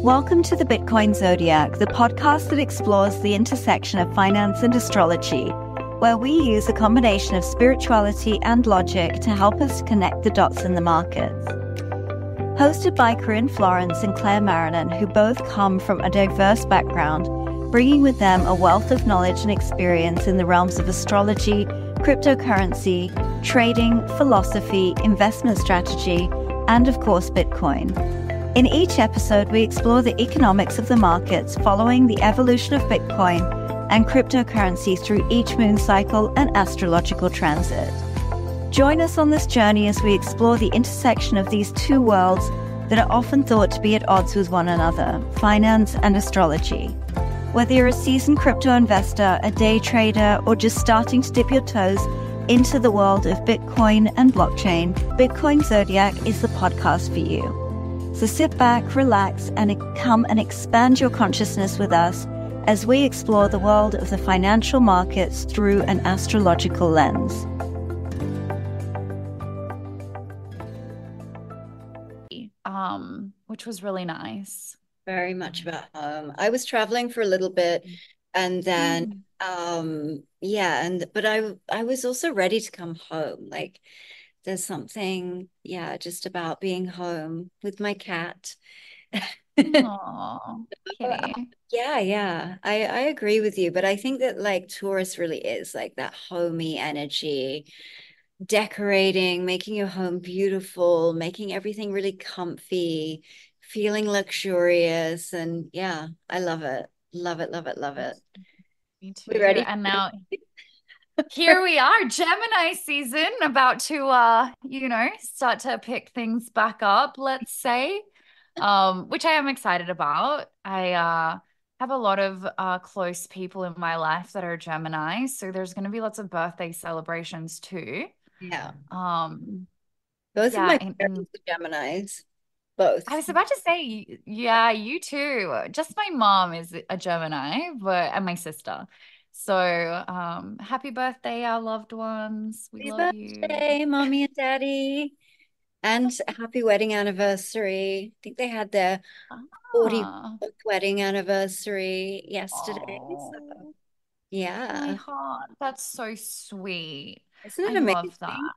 Welcome to the Bitcoin Zodiac, the podcast that explores the intersection of finance and astrology, where we use a combination of spirituality and logic to help us connect the dots in the markets. Hosted by Corinne, Florence, and Marrinan, who both come from a diverse background, bringing with them a wealth of knowledge and experience in the realms of astrology, cryptocurrency, trading, philosophy, investment strategy, and of course, Bitcoin. In each episode, we explore the economics of the markets following the evolution of Bitcoin and cryptocurrency through each moon cycle and astrological transit. Join us on this journey as we explore the intersection of these two worlds that are often thought to be at odds with one another, finance and astrology. Whether you're a seasoned crypto investor, a day trader, or just starting to dip your toes into the world of Bitcoin and blockchain, Bitcoin Zodiac is the podcast for you. So sit back, relax, and come and expand your consciousness with us as we explore the world of the financial markets through an astrological lens. Which was really nice. Very much about home. I was traveling for a little bit and then but I was also ready to come home. Like there's something, just about being home with my cat. Aww, kitty. I agree with you, but I think that like Taurus really is like that homey energy, decorating, making your home beautiful, making everything really comfy, feeling luxurious, and I love it. Love it, love it, love it. Me too. We ready? And now here we are, Gemini season, about to start to pick things back up, let's say, which I am excited about. I have a lot of close people in my life that are Gemini, so there's going to be lots of birthday celebrations too. Yeah. Both of my parents are Geminis. Both. I was about to say, yeah, you too. Just my mom is a Gemini, and my sister. So, happy birthday, our loved ones. We love you. Happy birthday, mommy and daddy. And happy wedding anniversary. I think they had their 40th wedding anniversary yesterday. So, my heart. That's so sweet. Isn't it amazing? Love that.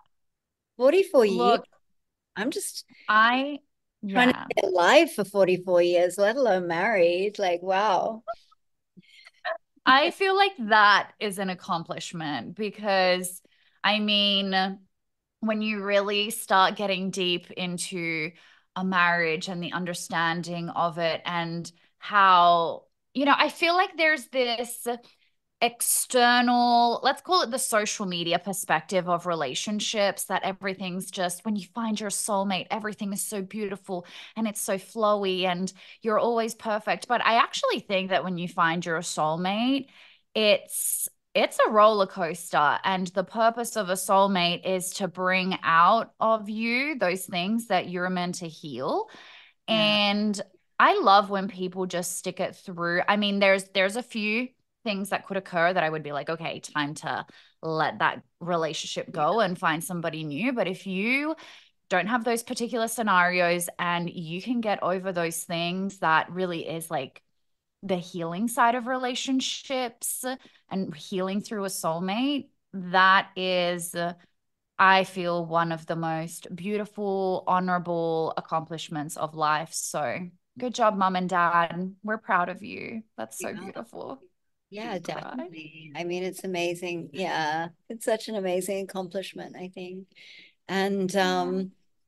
44 years. I'm just trying to stay alive for 44 years, let alone married. Like, wow. I feel like that is an accomplishment because, I mean, when you really start getting deep into a marriage and the understanding of it and how, I feel like there's this external, let's call it the social media perspective of relationships, that everything's just, when you find your soulmate, everything is so beautiful and it's so flowy and you're always perfect. But I actually think that when you find your soulmate, it's a roller coaster, and the purpose of a soulmate is to bring out of you those things that you're meant to heal. And I love when people just stick it through. I mean, there's a few things that could occur that I would be like, okay, time to let that relationship go and find somebody new. But if you don't have those particular scenarios and you can get over those things, that really is like the healing side of relationships and healing through a soulmate. That is, I feel, one of the most beautiful, honorable accomplishments of life. So good job, mom and dad. We're proud of you. That's so beautiful. Yeah, definitely. I mean, it's amazing. Yeah, it's such an amazing accomplishment, I think. And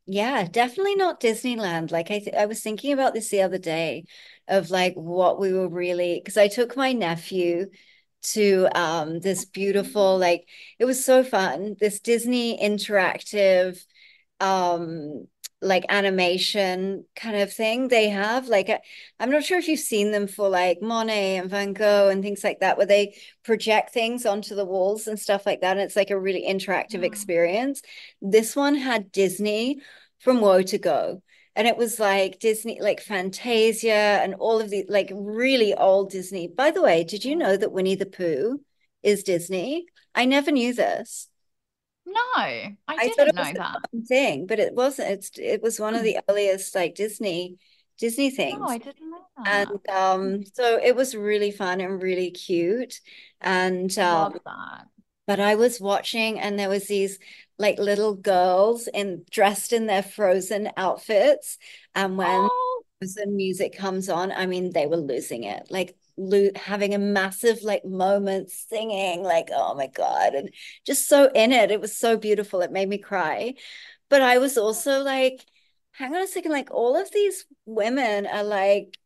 definitely not Disneyland. Like I was thinking about this the other day of like what we were really, because I took my nephew to this beautiful, like it was so fun, this Disney interactive like animation kind of thing they have. Like I'm not sure if you've seen them for like Monet and Van Gogh and things like that, where they project things onto the walls and stuff like that, and it's like a really interactive experience. This one had Disney from Woe to Go, and it was like Disney, like Fantasia and all of the like really old Disney. By the way, did you know that Winnie the Pooh is Disney? I never knew this. No, I thought didn't it was know that thing, but it wasn't. It was one of the earliest like Disney Disney No, things. I didn't know And that. so it was really fun and really cute. And Love that. but I was watching, and there was these like little girls dressed in their Frozen outfits. And when Oh, Frozen music comes on, I mean, they were losing it, like having a massive like moment, singing, like, oh my God, and just so in it. It was so beautiful. It made me cry. But I was also like, hang on a second, like all of these women are like,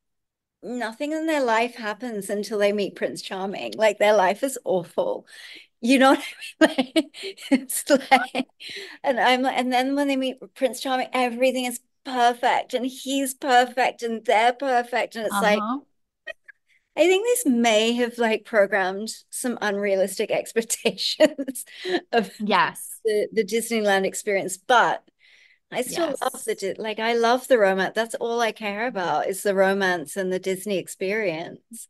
nothing in their life happens until they meet Prince Charming. Like their life is awful. You know what I mean? Like, it's like, and then when they meet Prince Charming, everything is perfect, and he's perfect, and they're perfect, and it's like, uh-huh. I think this may have like programmed some unrealistic expectations of Yes. the Disneyland experience, but I still love Yes. like I love the romance. That's all I care about is the romance and the Disney experience.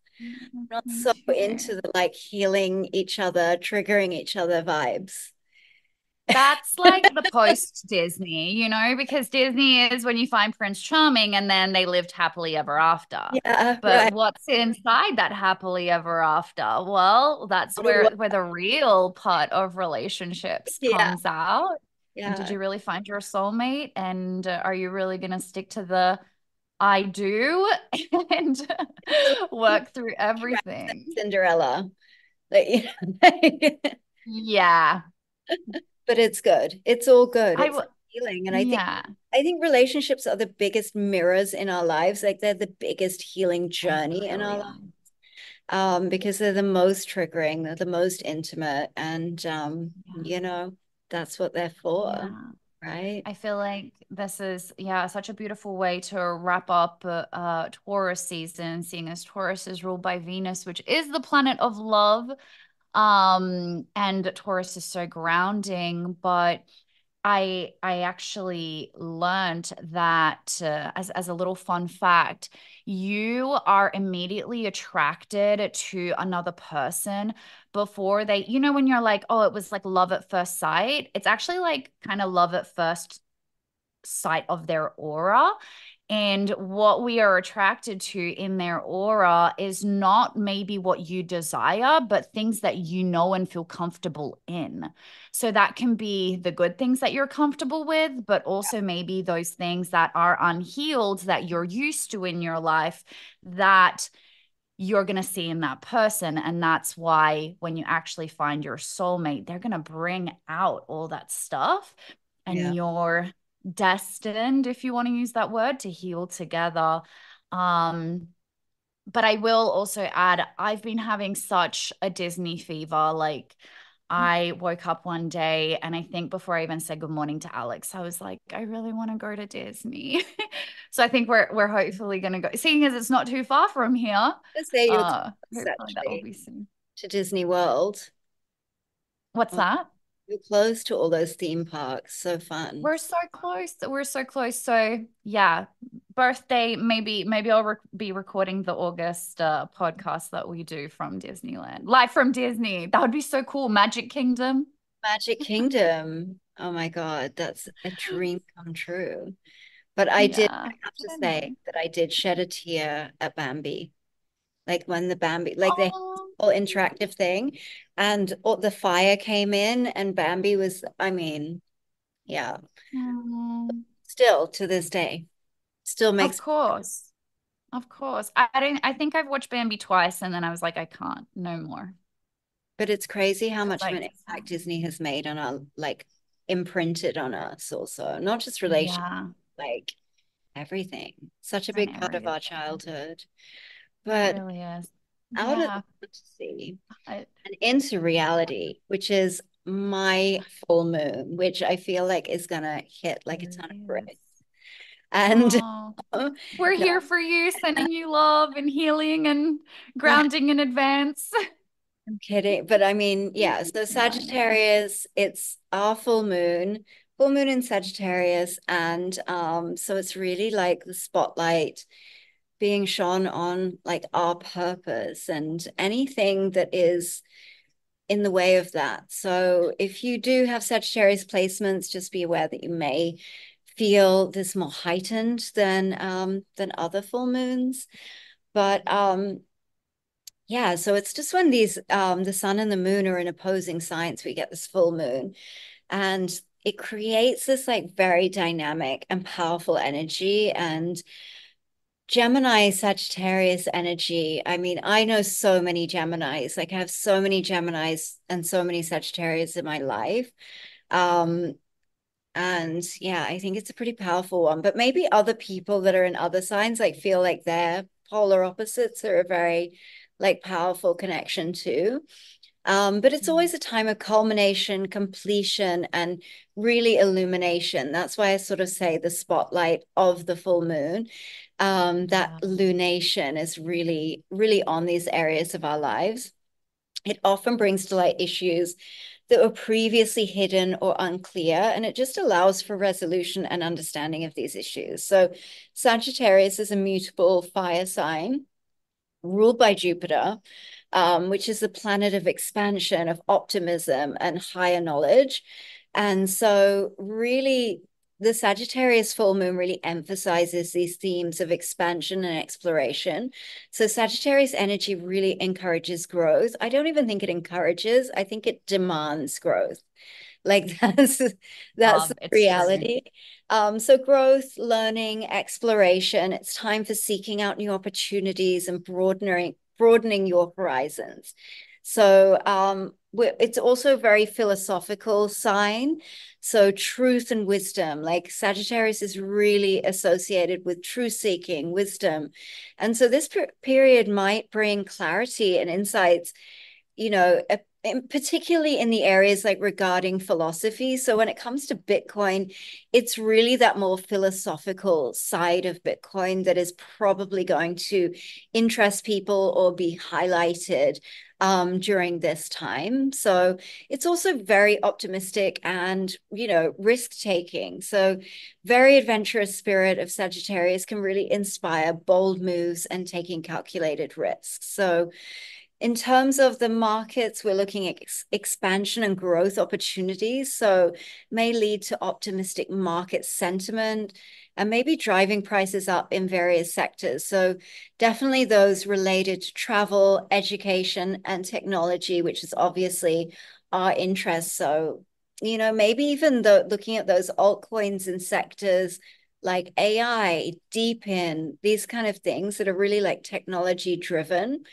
Not Me so into too. the like healing each other, triggering each other vibes. That's like the post Disney, because Disney is when you find Prince Charming and then they lived happily ever after. Yeah, But right. what's inside that happily ever after? Well, that's where the real part of relationships Yeah, comes out. And did yeah. you really find your soulmate? And are you really going to stick to the I do and It's a work through retracement everything? Cinderella. Like, Yeah. but it's good. It's all good. I It's w healing. And yeah. I think relationships are the biggest mirrors in our lives. Like they're the biggest healing They journey in our really lives. are. Because they're the most triggering, they're the most intimate, and Yeah. that's what they're for, Yeah. right? I feel like this is, yeah, such a beautiful way to wrap up Taurus season, seeing as Taurus is ruled by Venus, which is the planet of love. And Taurus is so grounding, but I actually learned that as a little fun fact, you are immediately attracted to another person before they, when you're like, oh, it was like love at first sight. It's actually like kind of love at first sight of their aura. And what we are attracted to in their aura is not maybe what you desire, but things that you know and feel comfortable in. So that can be the good things that you're comfortable with, but also maybe those things that are unhealed that you're used to in your life that you're going to see in that person. And that's why when you actually find your soulmate, they're going to bring out all that stuff. And Yeah. you're destined, if you want to use that word, to heal together. Um, but I will also add, I've been having such a Disney fever. Like, I woke up one day and I think before I even said good morning to Alex, I was like, I really want to go to Disney. So I think we're hopefully gonna go, seeing as it's not too far from here. I say you're close Hopefully that will actually be soon. to Disney World. What's Oh, that? you're close to all those theme parks. So fun. We're so close. We're so close. So yeah, birthday. Maybe I'll be recording the August podcast that we do from Disneyland, live from Disney. That would be so cool. Magic Kingdom. Magic Kingdom. Oh my God, that's a dream come true. But I Yeah. have to say Anyway. that I did shed a tear at Bambi. Like when the Bambi, like the Oh. whole interactive thing, and all the fire came in, and Bambi was, I mean, yeah, Mm, still to this day, still of makes, course. Of course. I don't I think I've watched Bambi twice and then I was like, I can't, no more. but it's crazy how It's much of like, an impact Disney has made on our, like, imprinted on us also, not just relations, yeah, like everything. Such a in big part of our everything. childhood. It But really is. out of the Yeah. fantasy I, and into reality, which is my full moon, which I feel like is gonna hit like a it ton of is. bricks. And Oh, we're no, here for you, sending you love and healing and yeah, grounding in advance. I'm kidding. But I mean, yeah, so No, I know. Sagittarius, it's our full moon in Sagittarius. And so it's really like the spotlight being shone on like our purpose and anything that is in the way of that. So if you do have Sagittarius placements, just be aware that you may feel this more heightened than other full moons. But yeah, so it's just when these the sun and the moon are in opposing signs, we get this full moon. And it creates this like very dynamic and powerful energy. And Gemini, Sagittarius energy. I mean, I know so many Geminis. Like I have so many Geminis and so many Sagittarius in my life. Um, and yeah, I think it's a pretty powerful one. But maybe other people that are in other signs like feel like their polar opposites are a very like powerful connection too. But it's always a time of culmination, completion, and really illumination. That's why I sort of say the spotlight of the full moon. That Yeah. lunation is really, really on these areas of our lives. It often brings to light issues that were previously hidden or unclear, and it just allows for resolution and understanding of these issues. So, Sagittarius is a mutable fire sign ruled by Jupiter, which is the planet of expansion, of optimism, and higher knowledge. And so, really, the Sagittarius full moon really emphasizes these themes of expansion and exploration. So, Sagittarius energy really encourages growth. I don't even think it encourages, I think it demands growth. Like that's the It's true. reality. So growth, learning, exploration, it's time for seeking out new opportunities and broadening your horizons. So it's also a very philosophical sign. So truth and wisdom, like Sagittarius is really associated with truth seeking, wisdom. And so this period might bring clarity and insights, you know, particularly in the areas like regarding philosophy. So when it comes to Bitcoin, it's really that more philosophical side of Bitcoin that is probably going to interest people or be highlighted during this time. So it's also very optimistic and, risk taking. So very adventurous spirit of Sagittarius can really inspire bold moves and taking calculated risks. So in terms of the markets, we're looking at expansion and growth opportunities. So may lead to optimistic market sentiment and maybe driving prices up in various sectors. So definitely those related to travel, education, and technology, which is obviously our interest. So, maybe even looking at those altcoins and sectors like AI, deep in these kind of things that are really like technology driven,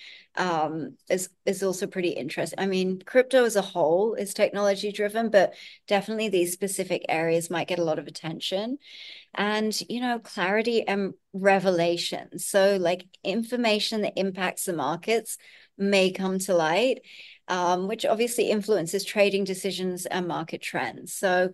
is also pretty interesting. I mean, crypto as a whole is technology driven, but definitely these specific areas might get a lot of attention. And, clarity and revelation. So, like information that impacts the markets may come to light, which obviously influences trading decisions and market trends. So,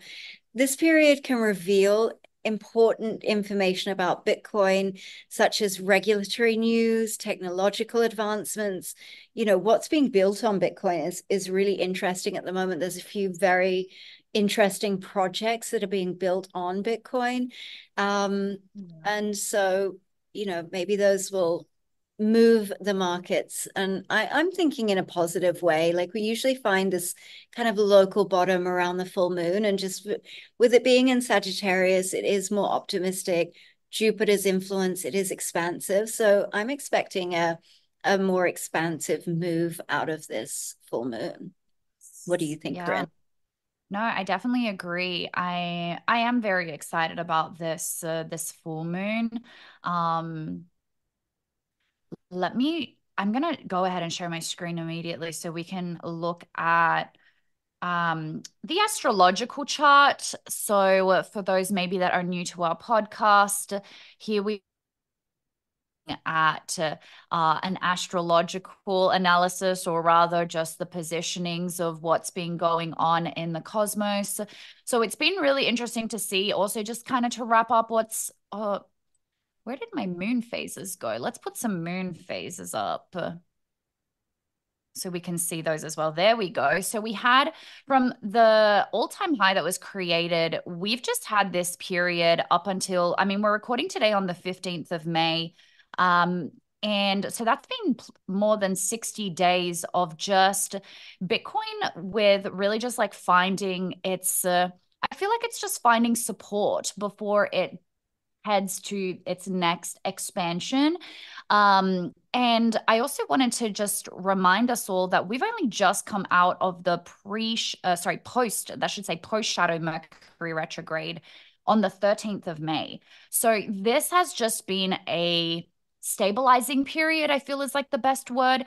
this period can reveal important information about Bitcoin, such as regulatory news, technological advancements. What's being built on Bitcoin is really interesting at the moment. There's a few very interesting projects that are being built on Bitcoin. And so, maybe those will move the markets. And I'm thinking in a positive way. Like we usually find this kind of local bottom around the full moon. And just with it being in Sagittarius, it is more optimistic. Jupiter's influence, it is expansive. So I'm expecting a more expansive move out of this full moon. What do you think, Yeah. Corinne? No, I definitely agree. I am very excited about this full moon. Um, I'm gonna go ahead and share my screen immediately so we can look at the astrological chart. So for those maybe that are new to our podcast, here we at an astrological analysis, or rather just the positionings of what's been going on in the cosmos. So it's been really interesting to see. Also, just kind of to wrap up, where did my moon phases go? Let's put some moon phases up so we can see those as well. There we go. So we had from the all-time high that was created, we've just had this period up until, I mean, we're recording today on the 15th of May. And so that's been more than 60 days of just Bitcoin with really just like finding its, I feel like it's just finding support before it heads to its next expansion. And I also wanted to just remind us all that we've only just come out of the post shadow Mercury retrograde on the 13th of May. So this has just been a stabilizing period, I feel is like the best word.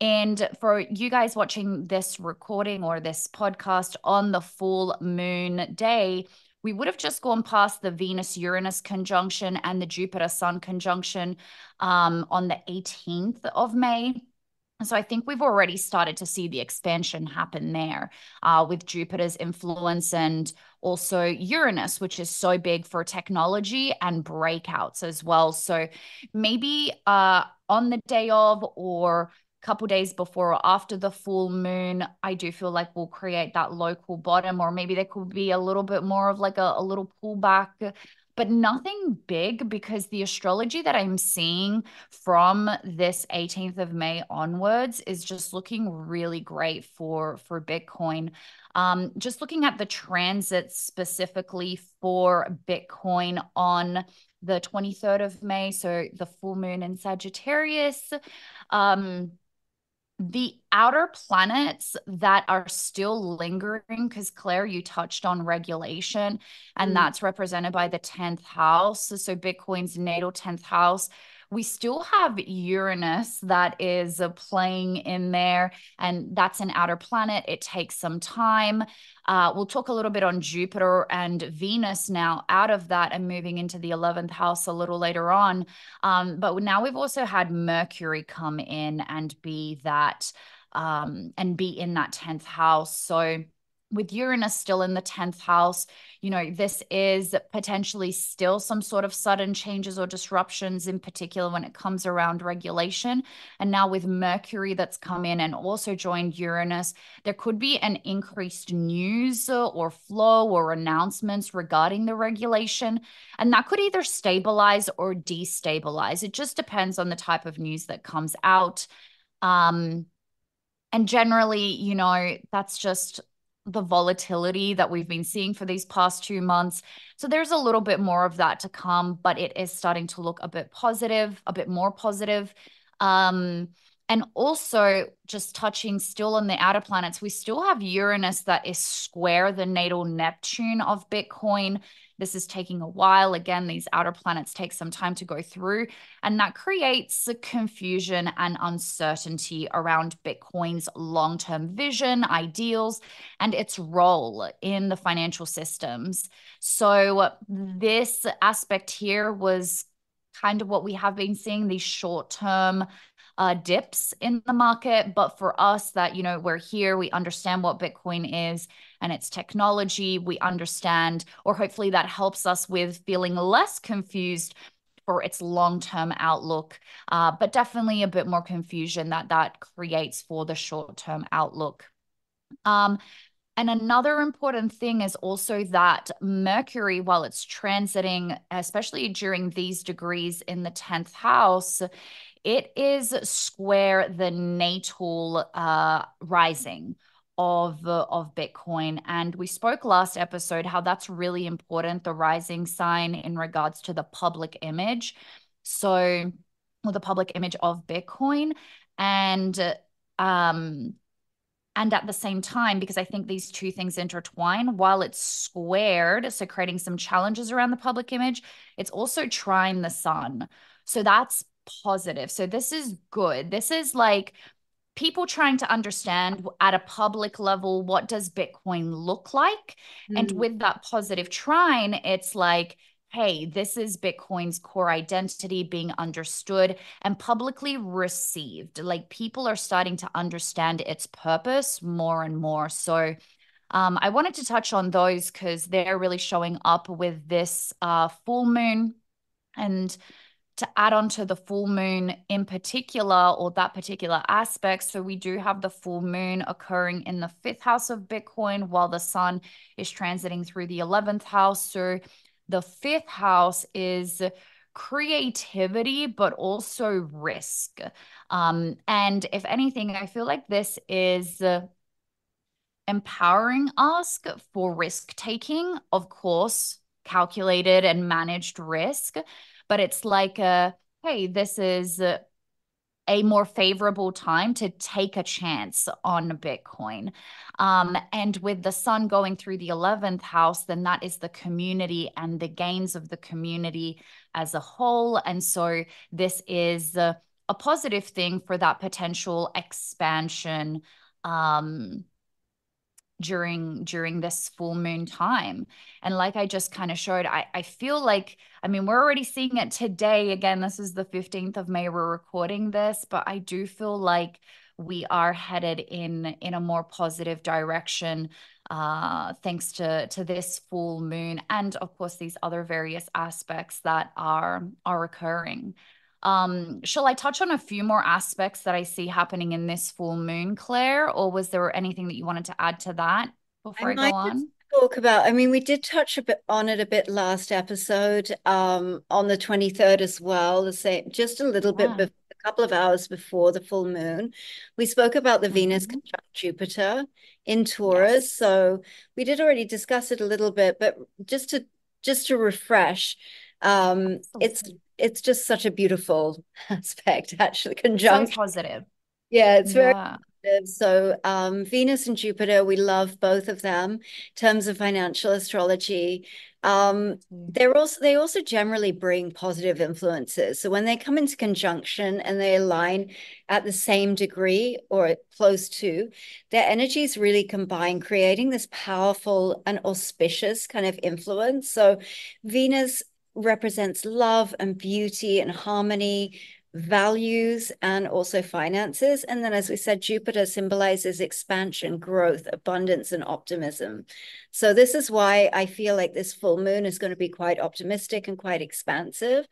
And for you guys watching this recording or this podcast on the full moon day, we would have just gone past the Venus-Uranus conjunction and the Jupiter-Sun conjunction on the 18th of May. So I think we've already started to see the expansion happen there with Jupiter's influence and also Uranus, which is so big for technology and breakouts as well. So maybe on the day of or couple days before or after the full moon, I do feel like we'll create that local bottom, or maybe there could be a little bit more of like a little pullback, but nothing big, because the astrology that I'm seeing from this 18th of May onwards is just looking really great for Bitcoin. Just looking at the transits specifically for Bitcoin on the 23rd of May, so the full moon in Sagittarius, the outer planets that are still lingering, because Claire, you touched on regulation, and that's represented by the 10th house. So Bitcoin's natal 10th house. We still have Uranus that is playing in there, and that's an outer planet. It takes some time. We'll talk a little bit on Jupiter and Venus now out of that and moving into the 11th house a little later on. But now we've also had Mercury come in and be that and be in that 10th house. So with Uranus still in the 10th house, you know, this is potentially still some sort of sudden changes or disruptions, in particular when it comes around regulation. And now with Mercury that's come in and also joined Uranus, there could be an increased news or flow or announcements regarding the regulation. And that could either stabilize or destabilize. It just depends on the type of news that comes out. And generally, you know, that's just the volatility that we've been seeing for these past 2 months. So there's a little bit more of that to come, but it is starting to look a bit positive, a bit more positive. And also just touching still on the outer planets, we still have Uranus that is square the natal Neptune of Bitcoin. This is taking a while. Again, these outer planets take some time to go through, and that creates confusion and uncertainty around Bitcoin's long-term vision, ideals, and its role in the financial systems. So this aspect here was kind of what we have been seeing, these short-term dips in the market. But for us that, you know, we're here, we understand what Bitcoin is and its technology, we understand, or hopefully that helps us with feeling less confused for its long-term outlook, but definitely a bit more confusion that creates for the short-term outlook. And another important thing is also that Mercury, while it's transiting, especially during these degrees in the 10th house, it is square the natal rising of Bitcoin. And we spoke last episode how that's really important, the rising sign in regards to the public image. So, or the public image of Bitcoin. And at the same time, because I think these two things intertwine, while it's squared, so creating some challenges around the public image, it's also trine the sun. So that's positive. So this is good. This is like people trying to understand at a public level, what does Bitcoin look like? And with that positive trine, it's like, hey, this is Bitcoin's core identity being understood and publicly received. Like people are starting to understand its purpose more and more. So I wanted to touch on those because they're really showing up with this full moon. And to add on to the full moon in particular, or that particular aspect, so we do have the full moon occurring in the 5th house of Bitcoin while the sun is transiting through the 11th house. So the 5th house is creativity, but also risk. And if anything, I feel like this is empowering us for risk taking, of course, calculated and managed risk. But it's like, hey, this is a more favorable time to take a chance on Bitcoin. And with the sun going through the 11th house, then that is the community and the gains of the community as a whole. And so this is a positive thing for that potential expansion during this full moon time. And like I just kind of showed, I feel like, I mean, we're already seeing it today. Again, this is the 15th of May, we're recording this, but I do feel like we are headed in a more positive direction, thanks to this full moon, and of course these other various aspects that are occurring. Shall I touch on a few more aspects that I see happening in this full moon, Claire, or was there anything that you wanted to add to that before I go might just on? talk about, I mean, we did touch a bit on it a bit last episode, on the 23rd as well, the same, just a little bit, Yeah. a couple of hours before the full moon. We spoke about the Venus Mhm. conjunct Jupiter in Taurus. Yes. So we did already discuss it a little bit, but just to refresh, Absolutely. it's just such a beautiful aspect, actually, So conjunction. positive. Yeah, it's very Yeah. positive. So, Venus and Jupiter, we love both of them in terms of financial astrology. Mm. They also generally bring positive influences. So when they come into conjunction and they align at the same degree or close to, their energies really combine, creating this powerful and auspicious kind of influence. So Venus represents love and beauty and harmony, values, and also finances. And then, as we said, Jupiter symbolizes expansion, growth, abundance, and optimism. So this is why I feel like this full moon is going to be quite optimistic and quite expansive.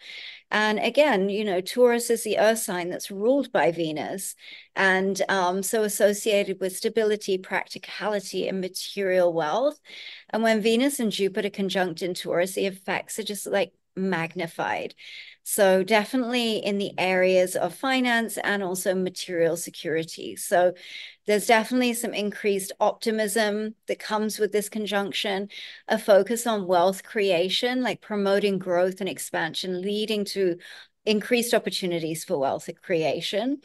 And again, Taurus is the earth sign that's ruled by Venus, and so associated with stability, practicality, and material wealth. And when Venus and Jupiter conjunct in Taurus, the effects are just like magnified. So definitely in the areas of finance and also material security. So there's definitely some increased optimism that comes with this conjunction, a focus on wealth creation, like promoting growth and expansion, leading to increased opportunities for wealth creation.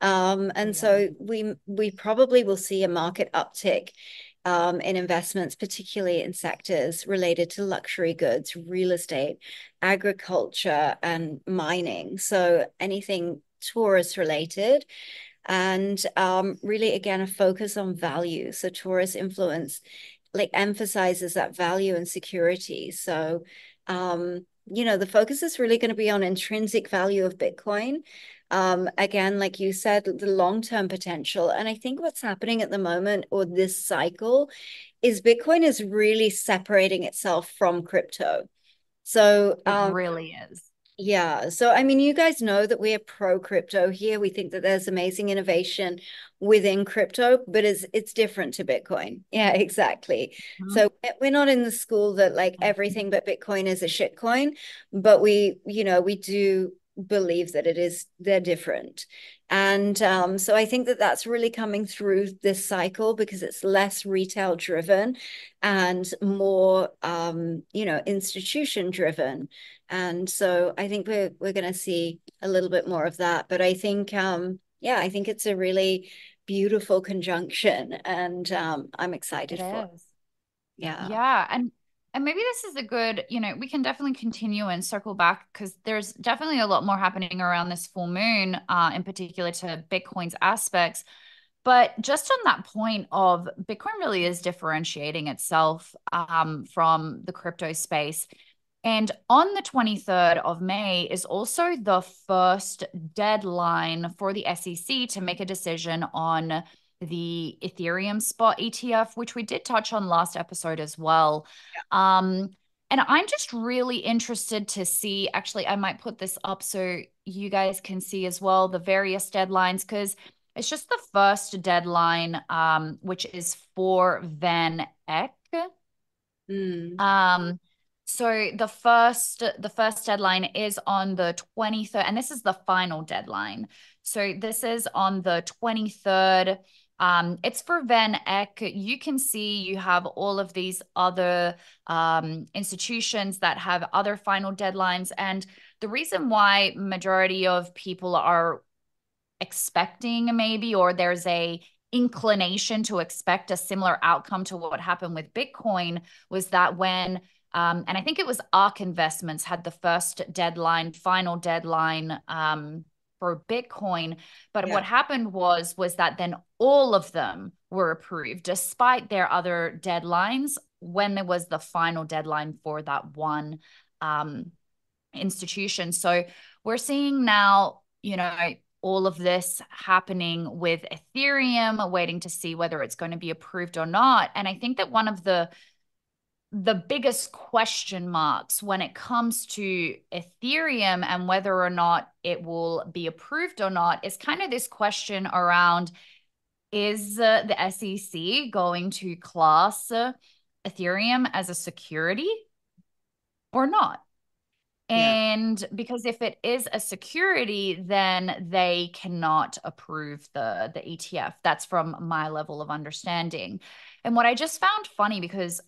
And Yeah. so we probably will see a market uptick in investments, particularly in sectors related to luxury goods, real estate, agriculture, and mining. So anything tourist related. And really, again, a focus on value. So Taurus influence like emphasizes that value and security. So, the focus is really going to be on intrinsic value of Bitcoin. Again, like you said, the long-term potential. And I think what's happening at the moment, or this cycle, is Bitcoin is really separating itself from crypto. So, It really is. yeah. So, I mean, you guys know that we are pro crypto here. We think that there's amazing innovation within crypto, but it's different to Bitcoin. Yeah, exactly. Mhm. So we're not in the school that like everything but Bitcoin is a shit coin, but we do believe that they're different. And so I think that that's really coming through this cycle because it's less retail driven and more, institution driven. And so I think we're going to see a little bit more of that. But I think, yeah, I think it's a really beautiful conjunction, and I'm It excited for it. is. Yeah. Yeah, and maybe this is a good, we can definitely continue and circle back because there's definitely a lot more happening around this full moon, in particular to Bitcoin's aspects. But just on that point of Bitcoin really is differentiating itself from the crypto space. And on the 23rd of May is also the first deadline for the SEC to make a decision on the Ethereum spot ETF, which we did touch on last episode as well. And I'm just really interested to see, actually, I might put this up so you guys can see as well the various deadlines, because it's just the first deadline, which is for Van Eck. Mm. Um, so the first deadline is on the 23rd, and this is the final deadline. So this is on the 23rd It's for Van Eck. You can see you have all of these other institutions that have other final deadlines. And the reason why majority of people are expecting maybe, or there's a inclination to expect a similar outcome to what happened with Bitcoin, was that when and I think it was ARK Investments had the first deadline, final deadline for Bitcoin. But what happened was that then all of them were approved despite their other deadlines when there was the final deadline for that one institution. So we're seeing now, all of this happening with Ethereum, waiting to see whether it's going to be approved or not. And I think that one of the biggest question marks when it comes to Ethereum and whether or not it will be approved or not is kind of this question around, is the SEC going to class Ethereum as a security or not? And because if it is a security, then they cannot approve the ETF. That's from my level of understanding. And what I just found funny, because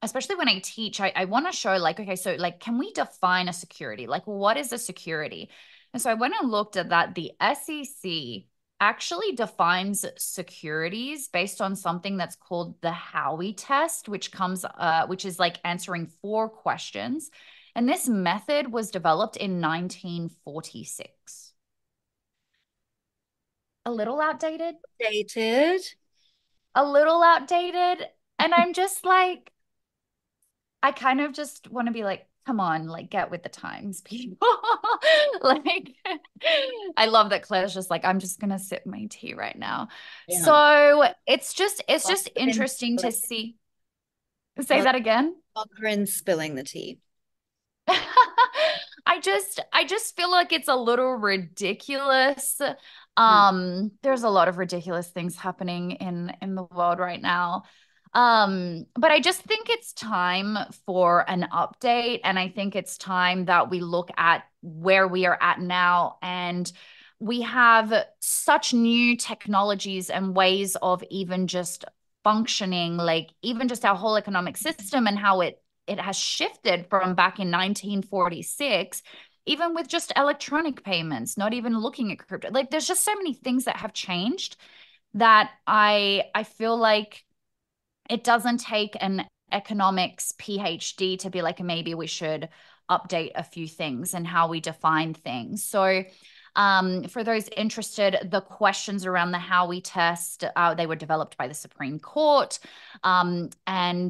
especially when I teach, I want to show okay, so can we define a security? What is a security? And so I went and looked at that. The SEC actually defines securities based on something that's called the Howey test, which is answering 4 questions. And this method was developed in 1946. A little outdated. A little outdated. And I'm just I kind of just want to be come on, get with the times, people. I love that Claire's just I'm just gonna sip my tea right now. Yeah. So it's just interesting to see. Say that again. Corinne spilling the tea. I just feel like it's a little ridiculous. There's a lot of ridiculous things happening in the world right now. But I just think it's time for an update. And I think it's time that we look at where we are at now. And we have such new technologies and ways of even just functioning, even just our whole economic system and how it has shifted from back in 1946, even with just electronic payments, not even looking at crypto. There's just so many things that have changed that I feel like it doesn't take an economics PhD to be maybe we should update a few things and how we define things. So for those interested, the questions around the Howey test, they were developed by the Supreme Court, and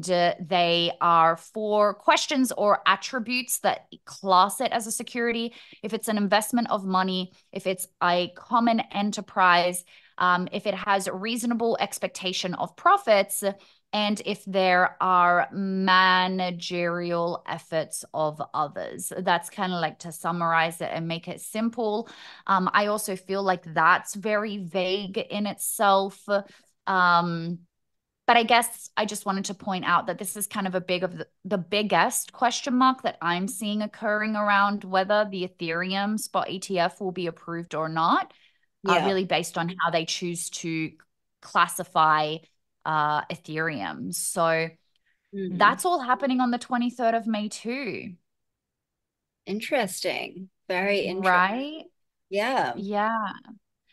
they are 4 questions or attributes that class it as a security. If it's an investment of money, if it's a common enterprise, if it has reasonable expectation of profits, and if there are managerial efforts of others. That's kind of to summarize it and make it simple. I also feel like that's very vague in itself. But I guess I just wanted to point out that this is kind of the biggest question mark that I'm seeing occurring around whether the Ethereum spot ETF will be approved or not, really based on how they choose to classify Ethereum. So that's all happening on the 23rd of May too. Interesting. Very interesting. Right? Yeah.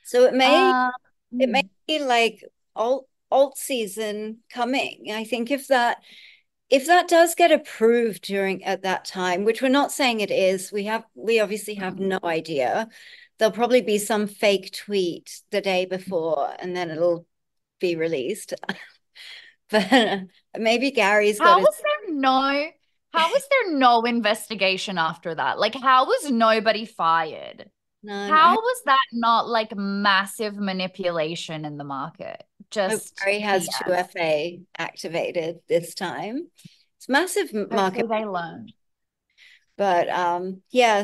So it may be alt season coming. I think if that does get approved at that time, which we're not saying it is, we obviously have no idea. There'll probably be some fake tweet the day before and then it'll be released. But maybe Gary's got was there no investigation after that? How was nobody fired? None. How was that not massive manipulation in the market? Just Gary has 2FA activated this time. It's massive market. Hopefully they learned. But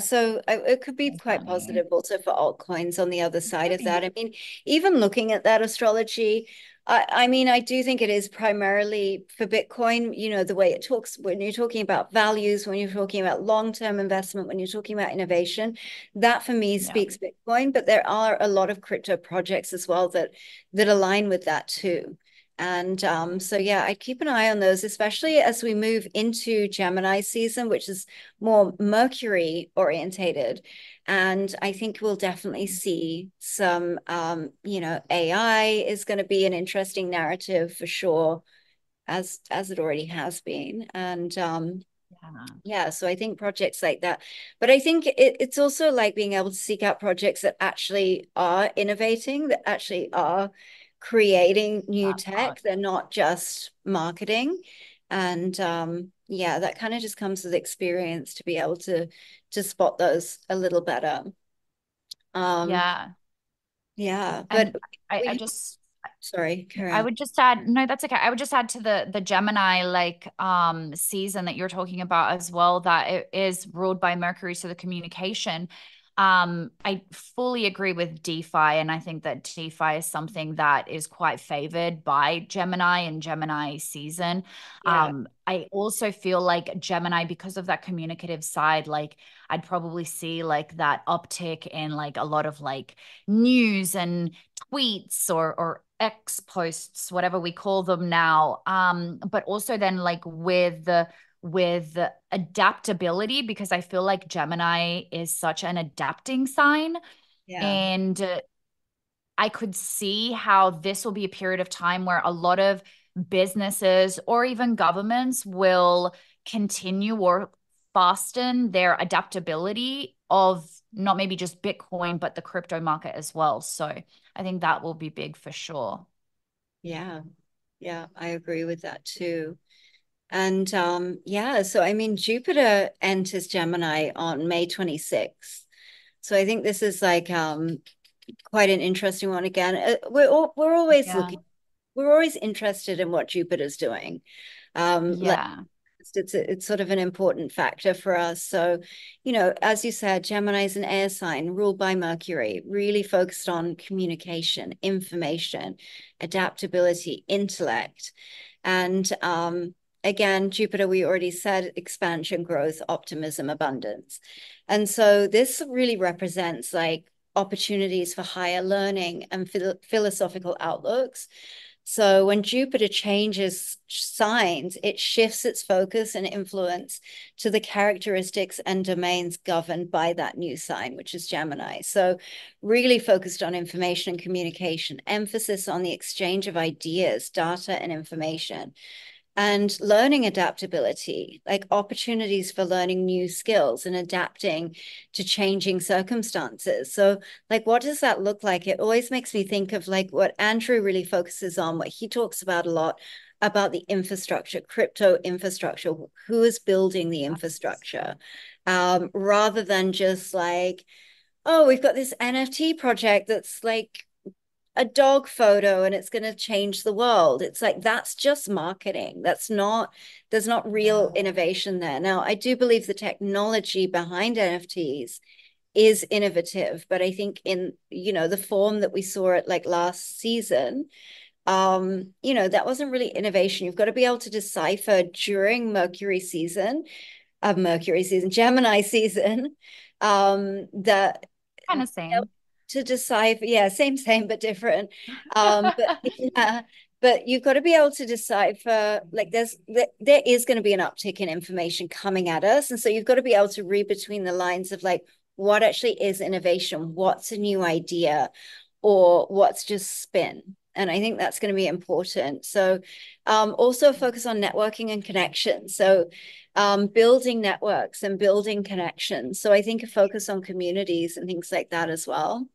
so it could be quite positive also for altcoins on the other side of that. I mean, even looking at that astrology, I mean, I do think it is primarily for Bitcoin, the way it talks when you're talking about values, when you're talking about long-term investment, when you're talking about innovation, that for me speaks Bitcoin, but there are a lot of crypto projects as well that align with that too. And so yeah, I'd keep an eye on those, especially as we move into Gemini season, which is more Mercury orientated. And I think we'll definitely see some, AI is going to be an interesting narrative for sure, as it already has been. And yeah, so I think projects like that. But I think it's also like being able to seek out projects that actually are innovating, that actually are creating new That part. tech. They're not just marketing. And yeah, that kind of just comes with experience to be able to spot those a little better. Um, Yeah. yeah, but And I we, just sorry, I Corinne. would just add, no, that's okay. I would just add to the Gemini like season that you're talking about as well, that it is ruled by Mercury, so the communication. I fully agree with DeFi, and I think that DeFi is something that is quite favored by Gemini and Gemini season. Yeah, I also feel like Gemini, because of that communicative side, like I'd probably see like that uptick in like a lot of like news and tweets or X posts, whatever we call them now. But also then like with adaptability, because I feel like Gemini is such an adapting sign. yeah, And I could see how this will be a period of time where a lot of businesses or even governments will continue or fasten their adaptability of not maybe just Bitcoin, but the crypto market as well. So I think that will be big for sure. yeah, yeah, I agree with that too. And yeah, so I mean, Jupiter enters Gemini on May 26th. So I think this is like quite an interesting one again. We're always Yeah. looking, we're always interested in what Jupiter's doing. Like Yeah. it's sort of an important factor for us. So, as you said, Gemini is an air sign ruled by Mercury, really focused on communication, information, adaptability, intellect. And again, Jupiter, we already said expansion, growth, optimism, abundance. And so this really represents like opportunities for higher learning and philosophical outlooks. So when Jupiter changes signs, it shifts its focus and influence to the characteristics and domains governed by that new sign, which is Gemini. So really focused on information and communication, emphasis on the exchange of ideas, data, and information, and learning adaptability, like opportunities for learning new skills and adapting to changing circumstances. So, like, what does that look like? It always makes me think of like what Andrew really focuses on, what he talks about a lot about the infrastructure, crypto infrastructure, who is building the infrastructure, rather than just like, oh, we've got this NFT project that's like a dog photo and it's going to change the world. It's like that's just marketing. There's not real Yeah. innovation there. Now, I do believe the technology behind NFTs is innovative, but I think in, the form that we saw it like last season, that wasn't really innovation. You've got to be able to decipher during Gemini season, that Kind of same. to decipher, yeah, same but different. But yeah, but you've got to be able to decipher, like there is going to be an uptick in information coming at us, and so you've got to be able to read between the lines of like what actually is innovation, what's a new idea, or what's just spin. And I think that's going to be important. So also focus on networking and connections. So building networks and building connections. So I think a focus on communities and things like that as well.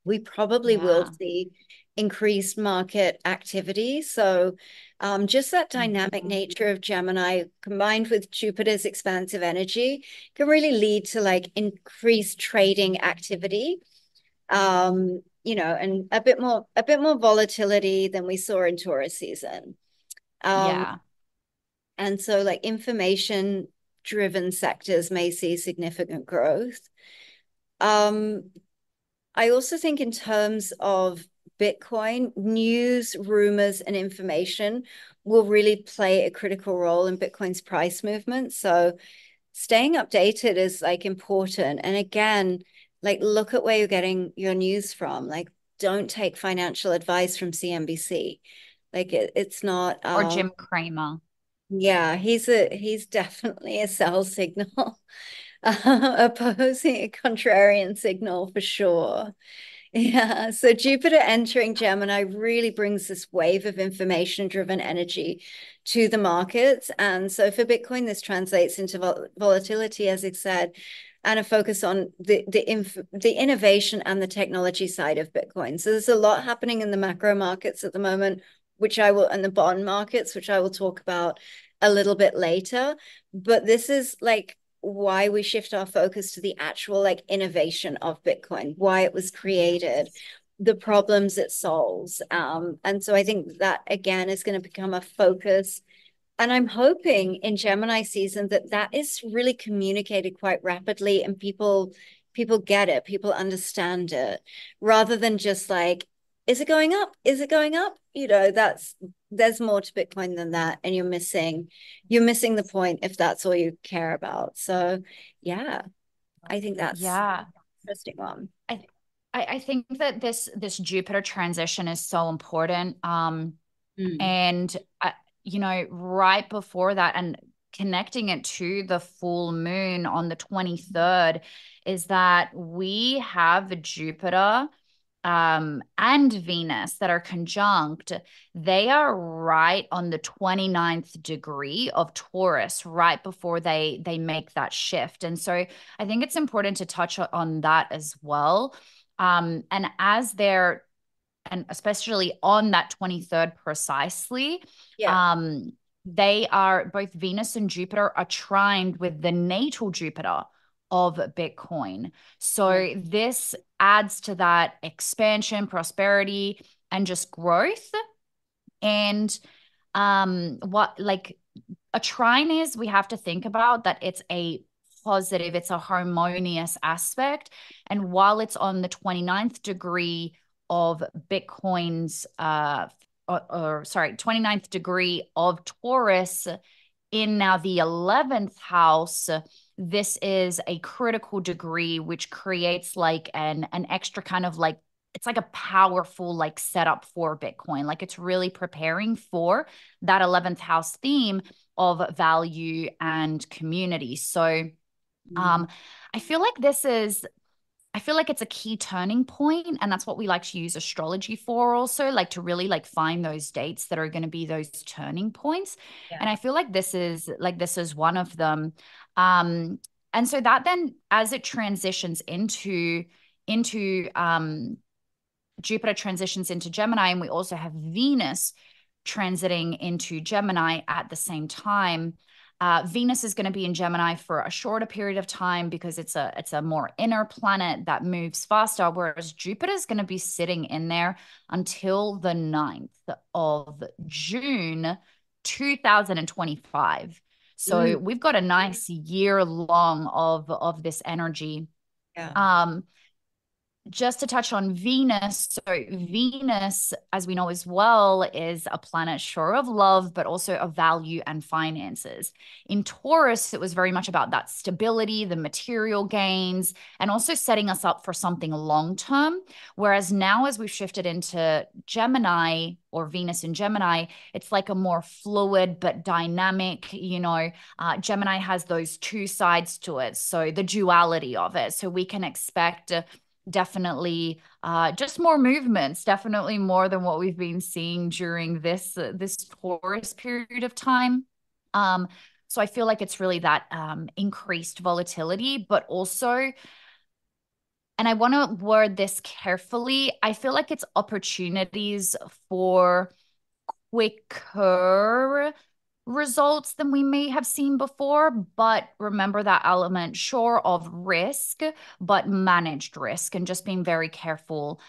We probably will Yeah. see increased market activity. So just that dynamic Mhm. nature of Gemini combined with Jupiter's expansive energy can really lead to like increased trading activity. And a bit more volatility than we saw in Taurus season. Um, Yeah. and so like information driven sectors may see significant growth. Um, I also think in terms of Bitcoin, news, rumors, and information will really play a critical role in Bitcoin's price movement. So staying updated is like important. And again, Like, look at where you're getting your news from. Like, don't take financial advice from CNBC. Like it's not Or Jim Cramer. yeah, he's definitely a sell signal. Opposing a contrarian signal for sure. Yeah, so Jupiter entering Gemini really brings this wave of information-driven energy to the markets. And so for Bitcoin, this translates into volatility, as I said, and a focus on the innovation and the technology side of Bitcoin. So there's a lot happening in the macro markets at the moment, and the bond markets, which I will talk about a little bit later. But this is like why we shift our focus to the actual like innovation of Bitcoin, why it was created, the problems it solves. And so I think that again is going to become a focus. And I'm hoping in Gemini season that that is really communicated quite rapidly and people get it, people understand it, rather than just like, is it going up? Is it going up? You know, there's more to Bitcoin than that, and you're missing the point if that's all you care about. So yeah, I think that's Yeah. an interesting one. I, I think that this Jupiter transition is so important. Mm. And you know, right before that, and connecting it to the full moon on the 23rd, is that we have Jupiter and Venus that are conjunct. They are right on the 29th degree of Taurus, right before they make that shift. And so I think it's important to touch on that as well. And as they're, and especially on that 23rd precisely, Yeah. um, they are, both Venus and Jupiter are trined with the natal Jupiter of Bitcoin. So this adds to that expansion, prosperity, and just growth. And what like a trine is, we have to think about that it's a positive, it's a harmonious aspect. And while it's on the 29th degree of Bitcoin's or sorry, 29th degree of Taurus in now the 11th house, this is a critical degree which creates like an extra kind of like, it's like a powerful like setup for Bitcoin. Like it's really preparing for that 11th house theme of value and community. So Mm. I feel like this is, I feel like it's a key turning point, and that's what we like to use astrology for also, like to really like find those dates that are going to be those turning points. Yeah. And I feel like this is one of them. Um, and so that then as it transitions into Jupiter transitions into Gemini, and we also have Venus transiting into Gemini at the same time. Venus is going to be in Gemini for a shorter period of time because it's a more inner planet that moves faster, whereas Jupiter is going to be sitting in there until the 9th of June 2025. Mm. So we've got a nice year long of this energy. Yeah. Just to touch on Venus. So Venus, as we know as well, is a planet sure of love, but also of value and finances. In Taurus, it was very much about that stability, the material gains, and also setting us up for something long-term. Whereas now, as we've shifted into Gemini or Venus in Gemini, it's like a more fluid but dynamic, Gemini has those two sides to it. So the duality of it. So we can expect definitely just more movements, definitely more than what we've been seeing during this Taurus period of time. So I feel like it's really that increased volatility, but also, and I want to word this carefully, I feel like it's opportunities for quicker results than we may have seen before. But remember that element, sure, of risk, but managed risk, and just being very careful,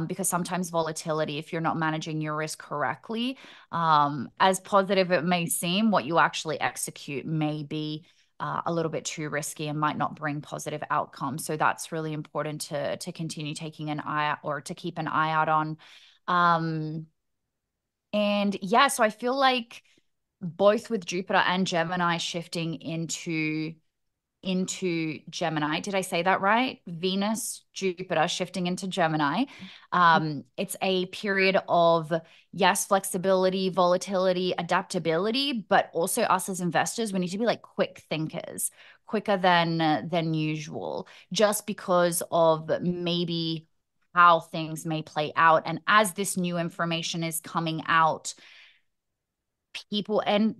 because sometimes volatility, if you're not managing your risk correctly, as positive it may seem, what you actually execute may be a little bit too risky and might not bring positive outcomes. So that's really important to continue taking an eye out, or to keep an eye out on. And yeah, so I feel like both with Jupiter and Gemini shifting into into Gemini. Did I say that right? Venus, Jupiter shifting into Gemini. It's a period of, yes, flexibility, volatility, adaptability, but also us as investors, we need to be like quick thinkers, quicker than usual, just because of maybe how things may play out. And as this new information is coming out, people, and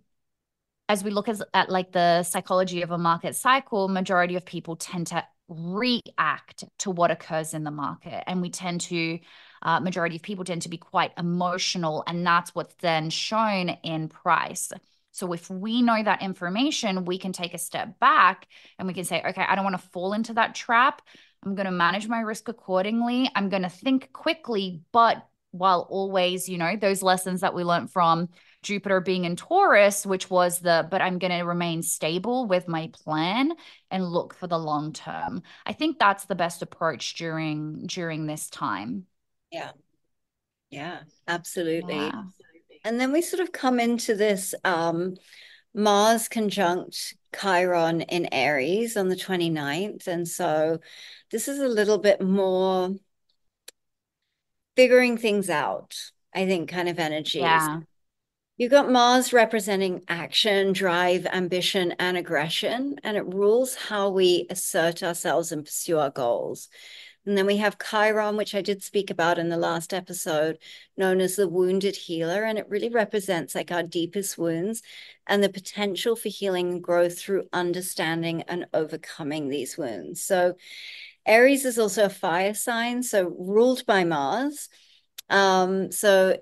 as we look at like the psychology of a market cycle, majority of people tend to react to what occurs in the market. And we tend to, majority of people tend to be quite emotional, and that's what's then shown in price. So if we know that information, we can take a step back and we can say, okay, I don't want to fall into that trap. I'm going to manage my risk accordingly. I'm going to think quickly, but while always, those lessons that we learned from Jupiter being in Taurus, which was but I'm going to remain stable with my plan and look for the long term. I think that's the best approach during this time. Yeah. Yeah, absolutely. Yeah. And then we sort of come into this Mars conjunct Chiron in Aries on the 29th. And so this is a little bit more figuring things out, I think, kind of energies. Yeah. You've got Mars representing action, drive, ambition, and aggression, and it rules how we assert ourselves and pursue our goals. And then we have Chiron, which I did speak about in the last episode, known as the wounded healer. And it really represents like our deepest wounds and the potential for healing and growth through understanding and overcoming these wounds. So Aries is also a fire sign, so ruled by Mars. So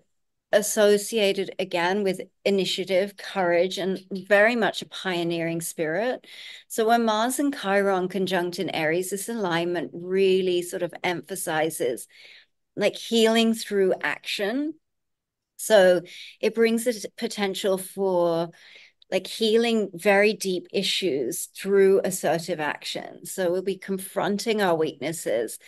associated again with initiative, courage, and very much a pioneering spirit. So when Mars and Chiron conjunct in Aries, this alignment really sort of emphasizes like healing through action. So it brings the potential for like healing very deep issues through assertive action. So we'll be confronting our weaknesses.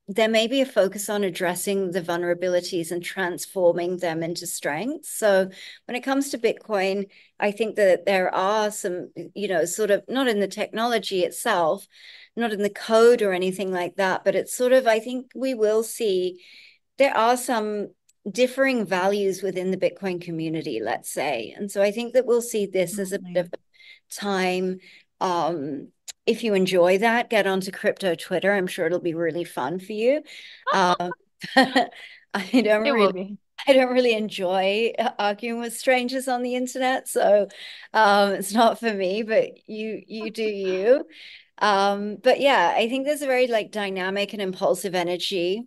There may be a focus on addressing the vulnerabilities and transforming them into strengths. So when it comes to Bitcoin, I think that there are some, sort of not in the technology itself, not in the code or anything like that, but it's sort of, I think we will see there are some differing values within the Bitcoin community, let's say. And so I think that we'll see this as a bit of time. If you enjoy that, get onto crypto Twitter. I'm sure it'll be really fun for you. I don't It will be. I don't really enjoy arguing with strangers on the internet, so it's not for me, but you do you. But yeah, I think there's a very like dynamic and impulsive energy.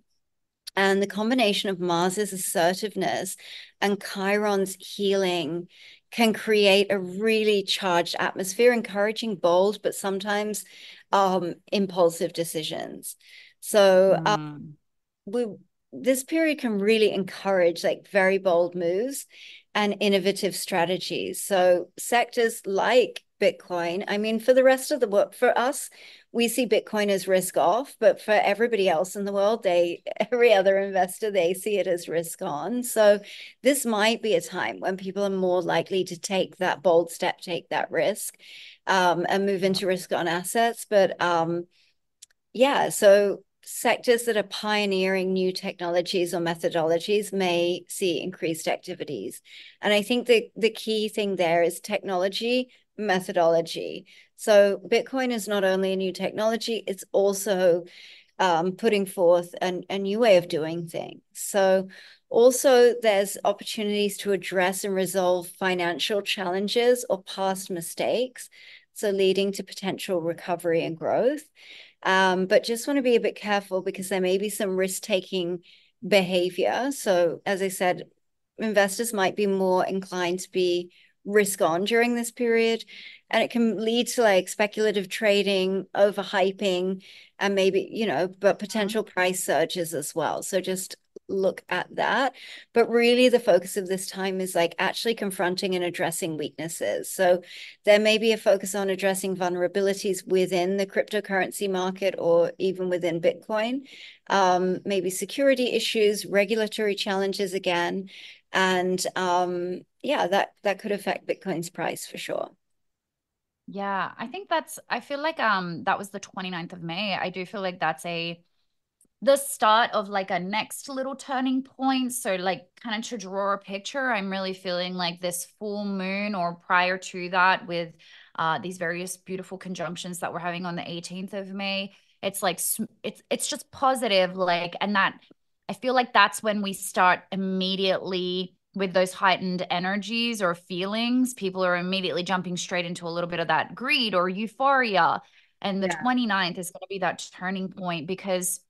And the combination of Mars's assertiveness and Chiron's healing can create a really charged atmosphere, encouraging bold, but sometimes impulsive decisions. So this period can really encourage like very bold moves and innovative strategies. So sectors like Bitcoin, I mean, for the rest of the world, for us, we see Bitcoin as risk off, but for everybody else in the world, every other investor, they see it as risk on. So this might be a time when people are more likely to take that bold step, take that risk, and move into risk on assets. But yeah, so sectors that are pioneering new technologies or methodologies may see increased activities. And I think the key thing there is technology, methodology. So Bitcoin is not only a new technology, it's also putting forth a new way of doing things. So also there's opportunities to address and resolve financial challenges or past mistakes, so leading to potential recovery and growth. But just want to be a bit careful because there may be some risk-taking behavior. So as I said, investors might be more inclined to be risk on during this period, and it can lead to like speculative trading, overhyping, and maybe, but potential price surges as well. So just look at that. But really the focus of this time is like actually confronting and addressing weaknesses. So there may be a focus on addressing vulnerabilities within the cryptocurrency market or even within Bitcoin, maybe security issues, regulatory challenges again. And yeah, that could affect Bitcoin's price for sure. Yeah, I think I feel like that was the 29th of May. I do feel like that's the start of like a next little turning point. So like kind of to draw a picture, I'm really feeling like this full moon or prior to that with these various beautiful conjunctions that we're having on the 18th of May. It's like it's just positive, like, and that I feel like that's when we start immediately with those heightened energies or feelings. People are immediately jumping straight into a little bit of that greed or euphoria. And the Yeah. 29th is going to be that turning point because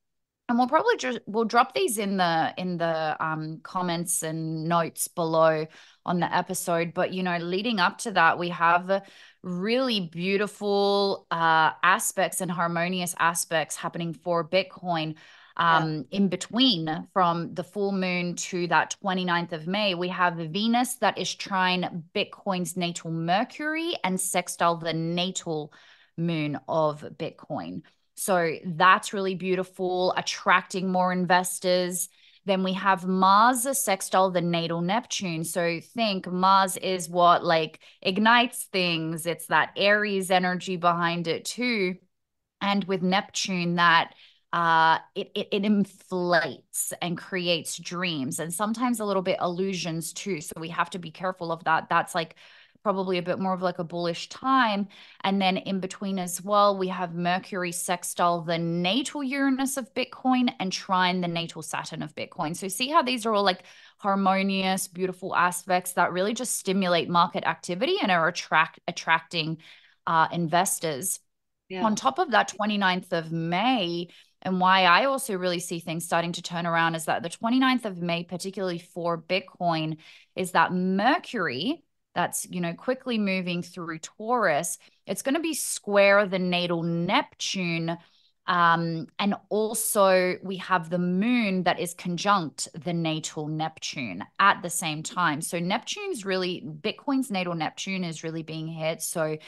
and we'll probably just we'll drop these in the comments and notes below on the episode. But leading up to that, we have really beautiful aspects and harmonious aspects happening for Bitcoin. Yeah. In between from the full moon to that 29th of May, we have Venus that is trine Bitcoin's natal Mercury and sextile the natal moon of Bitcoin. So that's really beautiful, attracting more investors. Then we have Mars sextile the natal Neptune. So think Mars is what like ignites things. It's that Aries energy behind it too. And with Neptune, that it inflates and creates dreams and sometimes a little bit illusions too. So we have to be careful of that. That's like probably a bit more of like a bullish time. And then in between as well, we have Mercury sextile the natal Uranus of Bitcoin and trine the natal Saturn of Bitcoin. So see how these are all like harmonious, beautiful aspects that really just stimulate market activity and are attracting investors. Yeah. On top of that 29th of May, and why I also really see things starting to turn around is that the 29th of May, particularly for Bitcoin, is that Mercury that's, quickly moving through Taurus. It's going to be square the natal Neptune. And also we have the moon that is conjunct the natal Neptune at the same time. So Bitcoin's natal Neptune is really being hit. So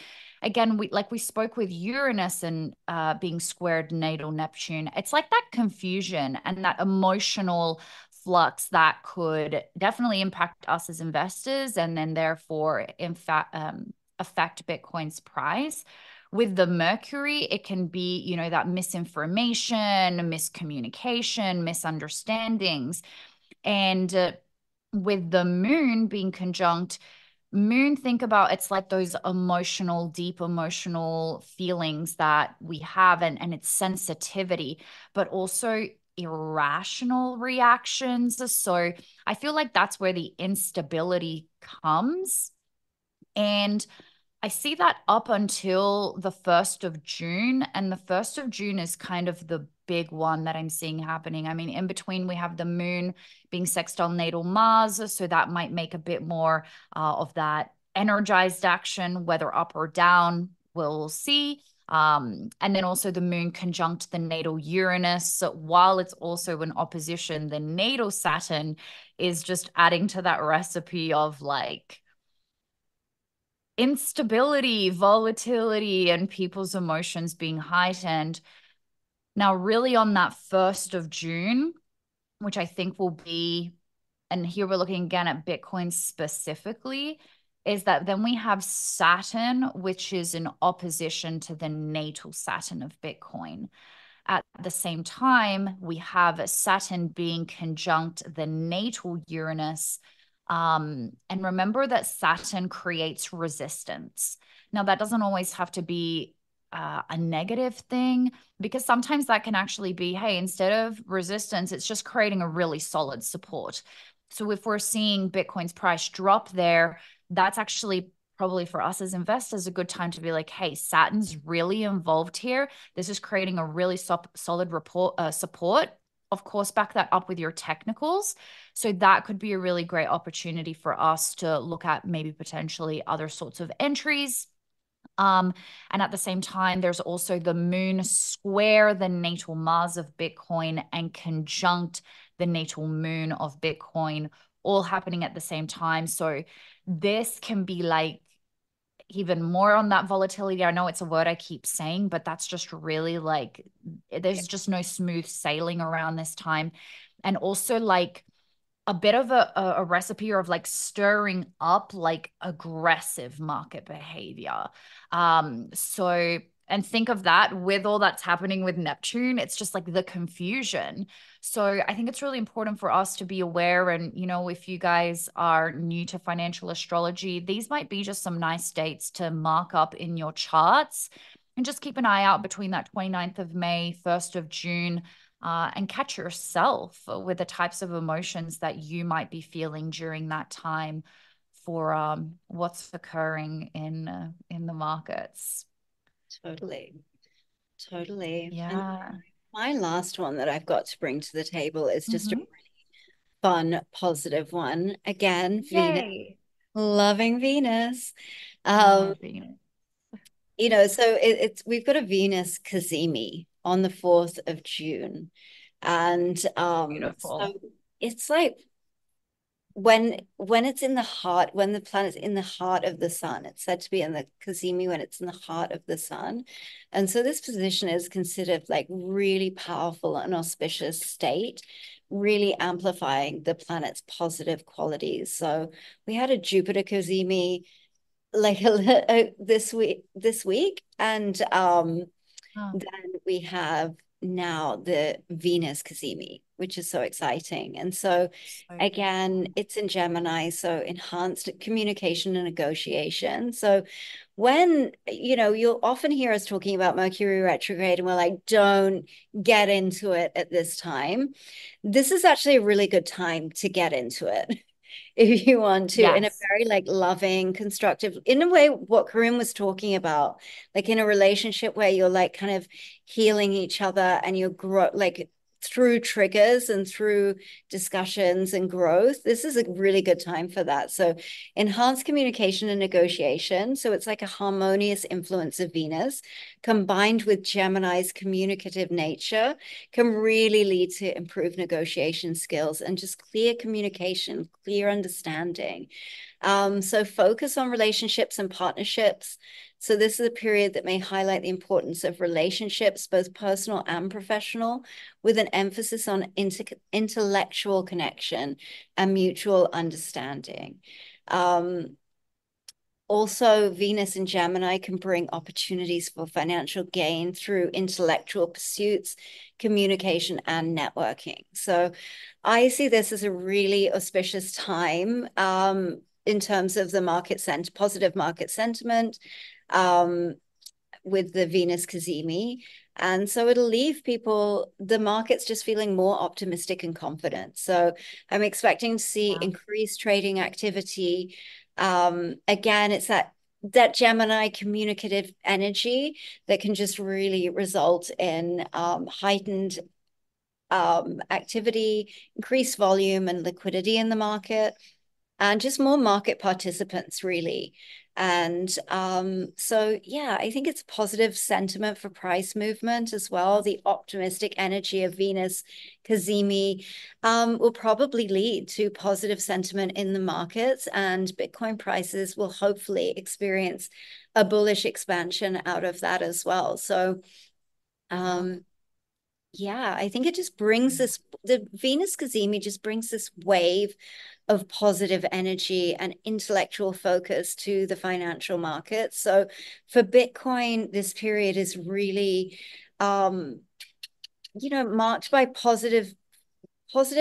again, we spoke with Uranus and being squared natal Neptune. It's like that confusion and that emotional flux that could definitely impact us as investors, and then therefore, in fact, affect Bitcoin's price. With the Mercury, it can be, that misinformation, miscommunication, misunderstandings. And with the moon being conjunct, moon, think about it's like those deep emotional feelings that we have, and its sensitivity, but also irrational reactions. So I feel like that's where the instability comes. And I see that up until the 1st of June. And the 1st of June is kind of the big one that I'm seeing happening. I mean, in between, we have the moon being sextile natal Mars. So that might make a bit more of that energized action, whether up or down, we'll see. And then also the moon conjunct the natal Uranus. So while it's also in opposition, the natal Saturn is just adding to that recipe of like, instability, volatility, and people's emotions being heightened. Now, really on that 1st of June, which I think will be, and here we're looking again at Bitcoin specifically, is that then we have Saturn, which is in opposition to the natal Saturn of Bitcoin. At the same time, we have Saturn being conjunct the natal Uranus. And remember that Saturn creates resistance. Now, that doesn't always have to be a negative thing, because sometimes that can actually be, hey, instead of resistance, it's just creating a really solid support. So if we're seeing Bitcoin's price drop there, that's actually probably for us as investors a good time to be like, hey, Saturn's really involved here. This is creating a really solid support. Of course, back that up with your technicals. So that could be a really great opportunity for us to look at maybe potentially other sorts of entries. And at the same time, there's also the moon square the natal Mars of Bitcoin and conjunct the natal moon of Bitcoin, all happening at the same time. So this can be like even more on that volatility. I know it's a word I keep saying, but that's just really like, there's just no smooth sailing around this time. And also like a bit of a recipe of like stirring up like aggressive market behavior. So and think of that with all that's happening with Neptune, it's just like the confusion. So I think it's really important for us to be aware. And, you know, if you guys are new to financial astrology, these might be just some nice dates to mark up in your charts. And just keep an eye out between that 29th of May, 1st of June, and catch yourself with the types of emotions that you might be feeling during that time for what's occurring in the markets. Totally. Totally. And Yeah. my last one that I've got to bring to the table is just a Mm-hmm. fun, positive one. Again, Venus, Yay. loving Venus. Um, Love Venus. so it's we've got a Venus Cazimi on the 4th of June. And so Beautiful. it's like when it's in the heart, when the planet's in the heart of the sun, it's said to be in the Cazimi when it's in the heart of the sun. And so this position is considered like really powerful and auspicious state, really amplifying the planet's positive qualities. So we had a Jupiter Cazimi like this week, and Oh, then we have now the Venus Cazimi, which is so exciting. And so so again, beautiful. it's in Gemini, so enhanced communication and negotiation. So when, you'll often hear us talking about Mercury retrograde, and we're like, don't get into it at this time. This is actually a really good time to get into it. If you want to, in a Yes. very like loving, constructive, in a way, what Corinne was talking about, like in a relationship where you're like kind of healing each other and you're like through triggers and through discussions and growth. This is a really good time for that. So enhanced communication and negotiation. So it's like a harmonious influence of Venus combined with Gemini's communicative nature can really lead to improved negotiation skills and just clear communication, clear understanding. So focus on relationships and partnerships. So this is a period that may highlight the importance of relationships, both personal and professional, with an emphasis on intellectual connection and mutual understanding. Also, Venus and Gemini can bring opportunities for financial gain through intellectual pursuits, communication, and networking. So I see this as a really auspicious time in terms of the positive market sentiment um, with the Venus Cazimi. And so it'll leave the markets just feeling more optimistic and confident. So I'm expecting to see Yeah. increased trading activity. Again, it's that Gemini communicative energy that can just really result in heightened activity, increased volume and liquidity in the market, and just more market participants, really. And so, yeah, I think it's positive sentiment for price movement as well. The optimistic energy of Venus Cazimi will probably lead to positive sentiment in the markets, and Bitcoin prices will hopefully experience a bullish expansion out of that as well. So, Yeah. yeah, I think it just brings the Venus Cazimi just brings this wave of positive energy and intellectual focus to the financial markets. So for Bitcoin, this period is really, marked by positive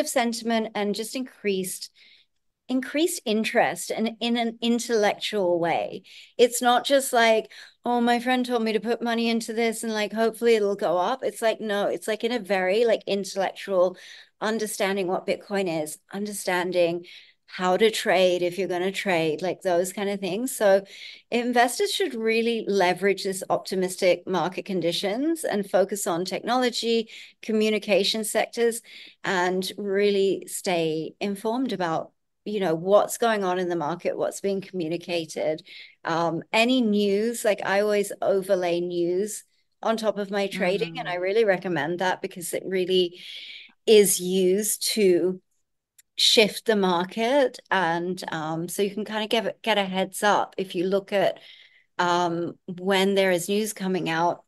sentiment and just increased interest and in an intellectual way. It's not just like, oh, my friend told me to put money into this and like hopefully it'll go up. It's like, no, it's like in a very like intellectual understanding what Bitcoin is, understanding how to trade if you're going to trade, like those kind of things. So investors should really leverage this optimistic market conditions and focus on technology, communication sectors, and really stay informed about what's going on in the market, what's being communicated, any news. Like I always overlay news on top of my trading, and I Mm. really recommend that because it really is used to shift the market. And so you can kind of get a heads up if you look at when there is news coming out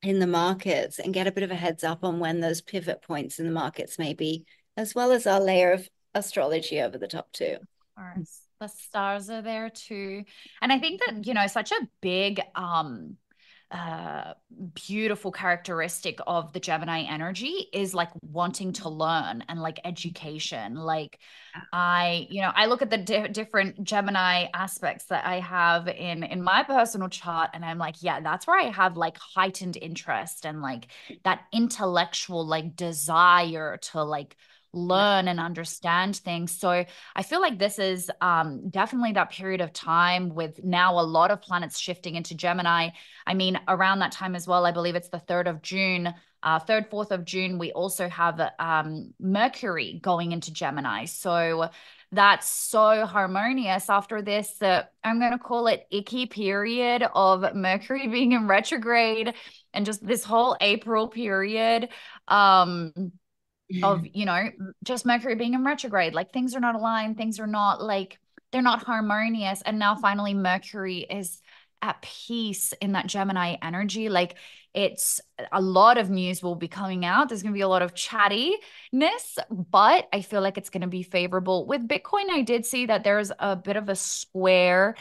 in the markets, and get a bit of a heads up on when those pivot points in the markets may be, as well as our layer of astrology over the top too. Course. The stars are there too. And I think that, such a big uh beautiful characteristic of the Gemini energy is like wanting to learn and like education. Like I look at the different Gemini aspects that I have in my personal chart, and I'm like, yeah, that's where I have like heightened interest and like that intellectual like desire to like learn and understand things. So I feel like this is definitely that period of time with now a lot of planets shifting into Gemini. I mean, around that time as well, I believe it's the 3rd of June, 3rd, 4th of June, we also have Mercury going into Gemini. So that's so harmonious after this, I'm going to call it icky period of Mercury being in retrograde and just this whole April period. Of just Mercury being in retrograde, like things are not aligned, things are not like, they're not harmonious, and now finally Mercury is at peace in that Gemini energy. Like, it's a lot of news will be coming out, there's going to be a lot of chattiness, but I feel like it's going to be favorable. With Bitcoin, I did see that there's a bit of a square.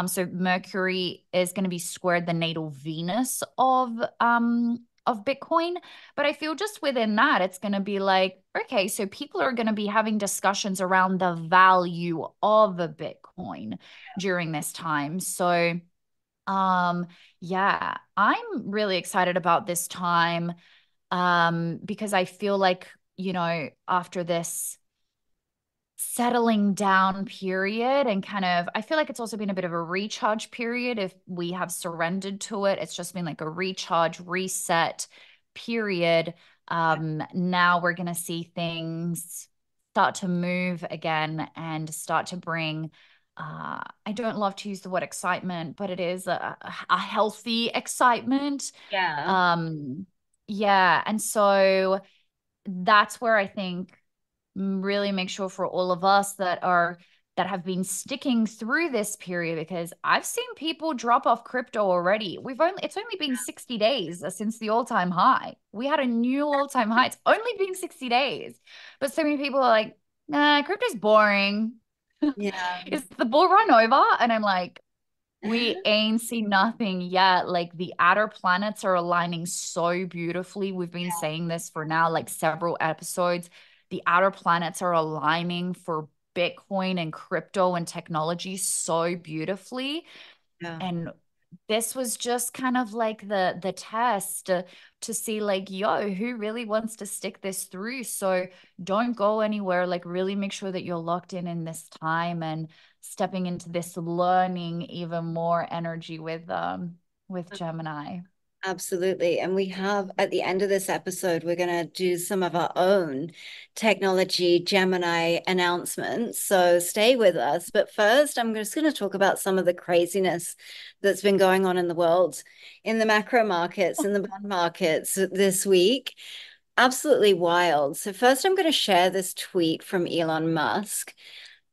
So Mercury is going to be squared the natal Venus of Bitcoin. But I feel just within that, it's going to be like, okay, so people are going to be having discussions around the value of a Bitcoin during this time. So, yeah, I'm really excited about this time, because I feel like, after this settling down period and kind of, I feel like it's also been a bit of a recharge period. If we have surrendered to it, it's just been like a recharge, reset period. Now we're going to see things start to move again and start to bring, I don't love to use the word excitement, but it is a healthy excitement. Yeah. Yeah. And so that's where I think really make sure for all of us that have been sticking through this period, because I've seen people drop off crypto already. It's only been 60 days since the all-time high. We had a new all-time high. It's only been 60 days. But so many people are like, nah, crypto's boring. Yeah. Is the bull run over? And I'm like, we ain't seen nothing yet. Like, the outer planets are aligning so beautifully. We've been saying this for now, like several episodes. The outer planets are aligning for Bitcoin and crypto and technology so beautifully. Yeah. And this was just kind of like the test to see like, yo, who really wants to stick this through? So don't go anywhere. Like, really make sure that you're locked in this time and stepping into this learning even more energy with Gemini. Absolutely. And we have at the end of this episode, we're going to do some of our own technology Gemini announcements. So stay with us. But first, I'm just going to talk about some of the craziness that's been going on in the world, in the macro markets, in the bond markets this week. Absolutely wild. So first, I'm going to share this tweet from Elon Musk.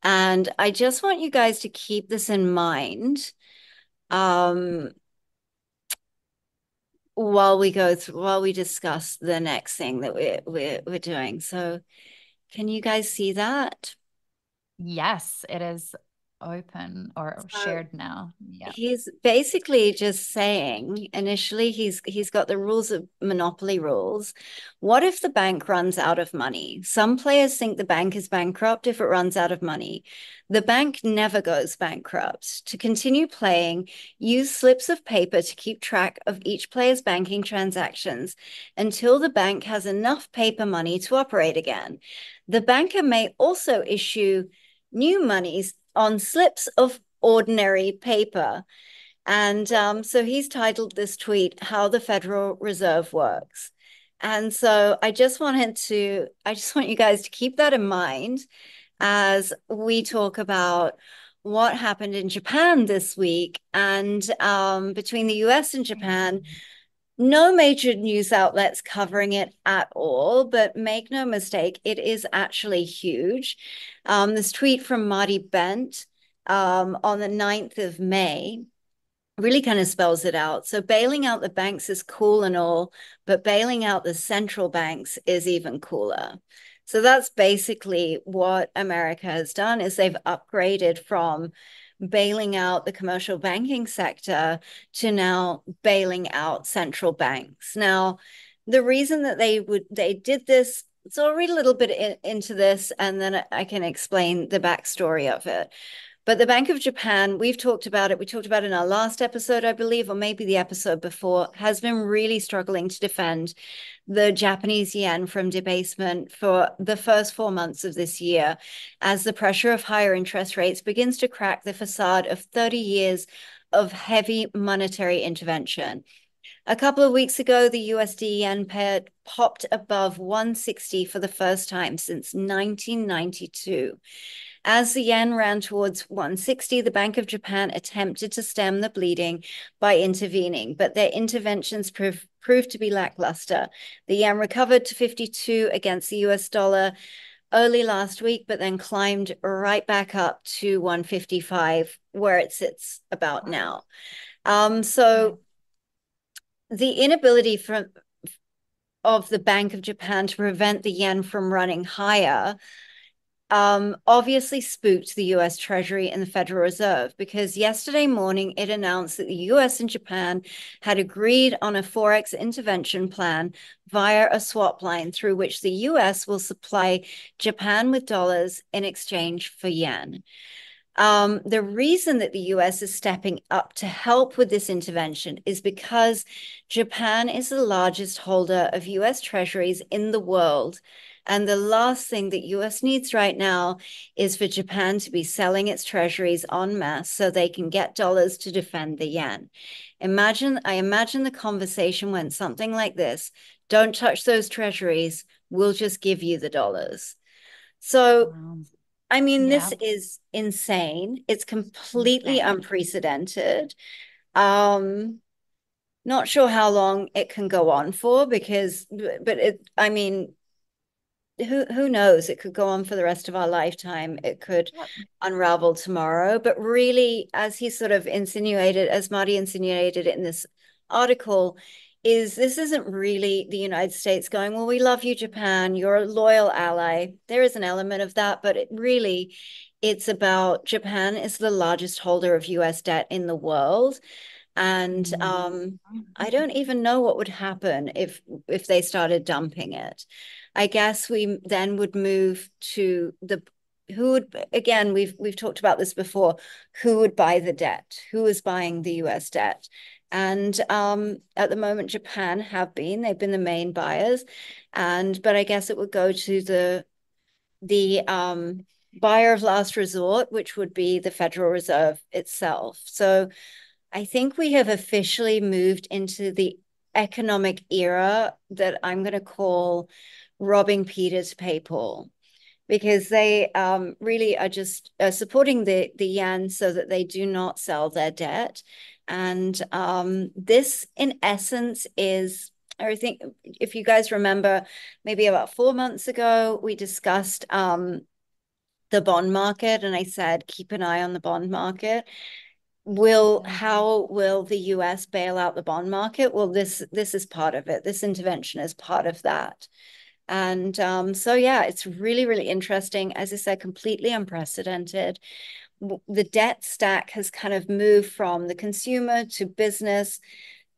And I just want you guys to keep this in mind. While we discuss the next thing that we're doing. So can you guys see that? Yes, it is open or So shared now. Yeah. he's basically just saying, initially he's got the rules of monopoly rules. What if the bank runs out of money? Some players think the bank is bankrupt if it runs out of money. The bank never goes bankrupt. To continue playing, use slips of paper to keep track of each player's banking transactions until the bank has enough paper money to operate again. The banker may also issue new monies on slips of ordinary paper. And so he's titled this tweet, How the Federal Reserve Works. And so I just want you guys to keep that in mind as we talk about what happened in Japan this week. And between the US and Japan, no major news outlets covering it at all, but make no mistake, it is actually huge. This tweet from Marty Bent on the 9th of May really kind of spells it out. So bailing out the banks is cool and all, but bailing out the central banks is even cooler. So that's basically what America has done, is they've upgraded from bailing out the commercial banking sector to now bailing out central banks. Now, the reason that they did this, so I'll read a little bit into this and then I can explain the backstory of it. But the Bank of Japan, we've talked about it. We talked about it in our last episode, I believe, or maybe the episode before, has been really struggling to defend the Japanese yen from debasement for the first 4 months of this year, as the pressure of higher interest rates begins to crack the facade of 30 years of heavy monetary intervention. A couple of weeks ago, the USD yen pair popped above 160 for the first time since 1992. As the yen ran towards 160, the Bank of Japan attempted to stem the bleeding by intervening, but their interventions proved to be lackluster. The yen recovered to 52 against the US dollar early last week, but then climbed right back up to 155, where it sits about now. So the inability of the Bank of Japan to prevent the yen from running higher obviously spooked the US Treasury and the Federal Reserve, because yesterday morning it announced that the US and Japan had agreed on a Forex intervention plan via a swap line through which the US will supply Japan with dollars in exchange for yen. The reason that the US is stepping up to help with this intervention is because Japan is the largest holder of US treasuries in the world. And the last thing that US needs right now is for Japan to be selling its treasuries en masse so they can get dollars to defend the yen. I imagine the conversation went something like this: don't touch those treasuries, we'll just give you the dollars. So I mean, this is insane. It's completely unprecedented. Not sure how long it can go on for, because, but I mean, who knows? It could go on for the rest of our lifetime. It could unravel tomorrow. But really, as he sort of insinuated, as Marty insinuated in this article, this isn't really the United States going, well, we love you, Japan, you're a loyal ally. There is an element of that, but it's about Japan is the largest holder of US debt in the world. And I don't even know what would happen if they started dumping it. I guess we then would move to again, we've talked about this before, who would buy the debt? Who is buying the US debt? And at the moment, Japan they've been the main buyers. But I guess it would go to the buyer of last resort, which would be the Federal Reserve itself. So I think we have officially moved into the economic era that I'm going to call robbing Peter to pay Paul, because they really are just supporting the yen so that they do not sell their debt. And this, in essence, is, I think, if you guys remember, maybe about 4 months ago, we discussed the bond market, and I said, keep an eye on the bond market. How will the US bail out the bond market? Well, this is part of it. This intervention is part of that. And so, yeah, it's really, really interesting. As I said, completely unprecedented. The debt stack has kind of moved from the consumer to business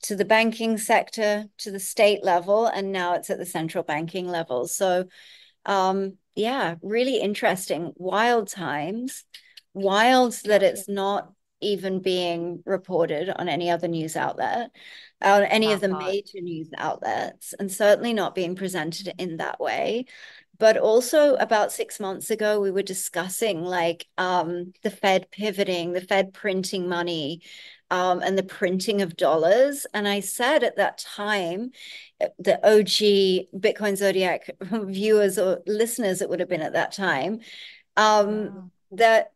to the banking sector to the state level, and now it's at the central banking level. So, yeah, really interesting. Wild times. Wild that it's not even being reported on any other news outlet, on any of the major news outlets, and certainly not being presented in that way. But also about 6 months ago, we were discussing like the Fed pivoting, the Fed printing money, and the printing of dollars. And I said at that time, the OG Bitcoin Zodiac viewers or listeners that would have been at that time, that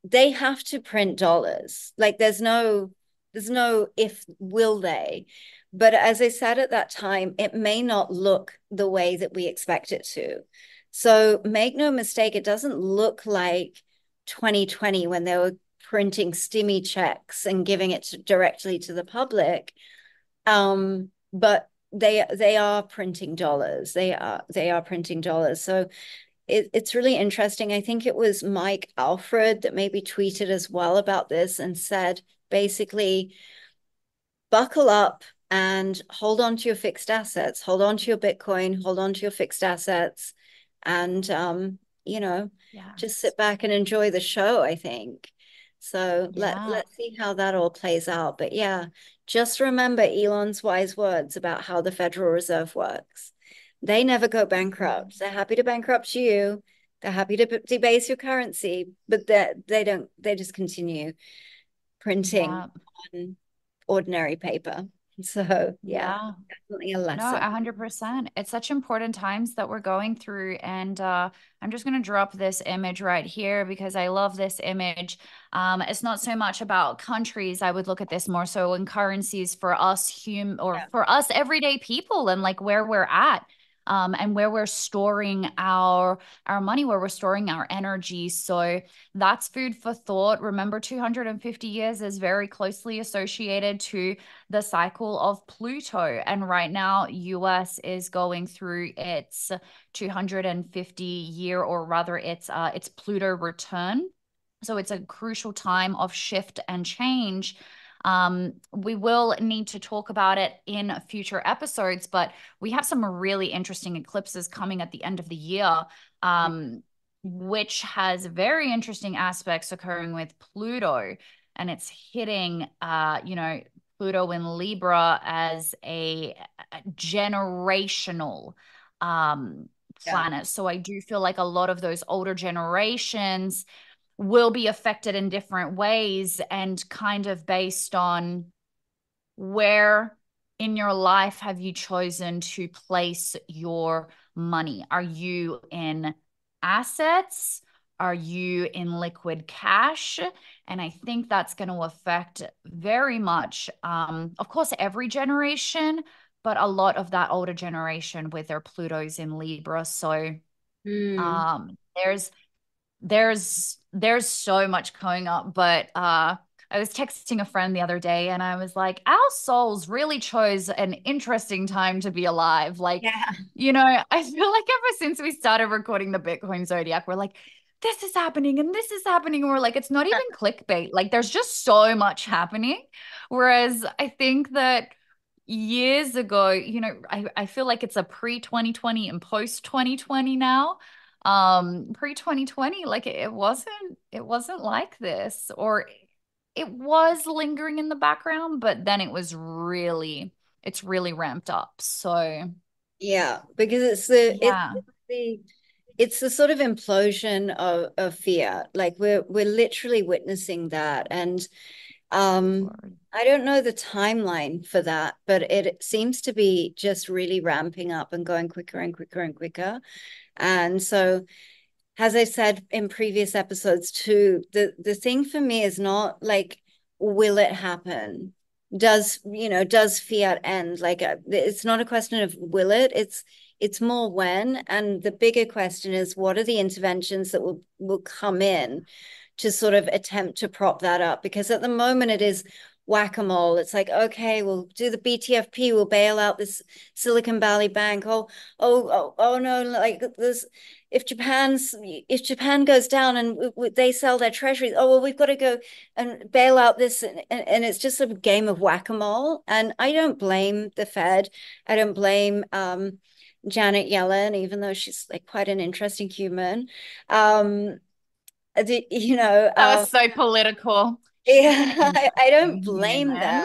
they have to print dollars. Like there's no if will they. But as I said at that time, it may not look the way that we expect it to. So make no mistake, it doesn't look like 2020 when they were printing stimmy checks and giving it directly to the public. But they are printing dollars. They are printing dollars. So it's really interesting. I think it was Mike Alfred that maybe tweeted as well about this and said basically, buckle up and hold on to your fixed assets, hold on to your Bitcoin, hold on to your fixed assets, and just Yes. sit back and enjoy the show, I think. So Yeah. let's see how that all plays out. But yeah, just remember Elon's wise words about how the Federal Reserve works. They never go bankrupt. They're happy to bankrupt you. They're happy to debase your currency, but they don't, they just continue printing Yeah. on ordinary paper. So yeah, Yeah. definitely a No, lesson. 100%. It's such important times that we're going through. And I'm just going to drop this image right here because I love this image. It's not so much about countries. I would look at this more so in currencies for us Yeah. for us everyday people and like where we're at. And where we're storing our money, where we're storing our energy. So that's food for thought. Remember, 250 years is very closely associated to the cycle of Pluto. And right now, US is going through its 250 year, or rather its Pluto return. So it's a crucial time of shift and change. We will need to talk about it in future episodes, but we have some really interesting eclipses coming at the end of the year, which has very interesting aspects occurring with Pluto. And it's hitting, Pluto in Libra as a generational Yeah. planet. So I do feel like a lot of those older generations will be affected in different ways and kind of based on where in your life have you chosen to place your money? Are you in assets? Are you in liquid cash? And I think that's going to affect very much, of course, every generation, but a lot of that older generation with their Plutos in Libra. So Mm. um, there's there's so much going up, but I was texting a friend the other day and I was like, our souls really chose an interesting time to be alive. Like, Yeah. I feel like ever since we started recording the Bitcoin Zodiac, we're like, this is happening and this is happening. And we're like, it's not even clickbait. Like, there's just so much happening. Whereas I think that years ago, I feel like it's a pre 2020 and post 2020 now. Pre 2020, like it wasn't like this, or it was lingering in the background, but then it's really ramped up. So Yeah, because it's yeah. the it's the sort of implosion of fear. Like we're literally witnessing that. And I don't know the timeline for that, but it seems to be just really ramping up and going quicker and quicker and quicker. And so, as I said in previous episodes too, the thing for me is not like, will it happen? Does fiat end? Like it's not a question of will it, it's more when. And the bigger question is, what are the interventions that will come in to sort of attempt to prop that up? Because at the moment it is whack-a-mole. It's like, okay, we'll do the BTFP, we'll bail out this Silicon Valley bank. Oh no, like this, if Japan goes down and they sell their treasuries, oh well, we've got to go and bail out this, and it's just a game of whack-a-mole. And I don't blame the Fed. I don't blame Janet Yellen, even though she's like quite an interesting human. Um, you know, That was so political. She's an yeah, I interesting don't blame human. them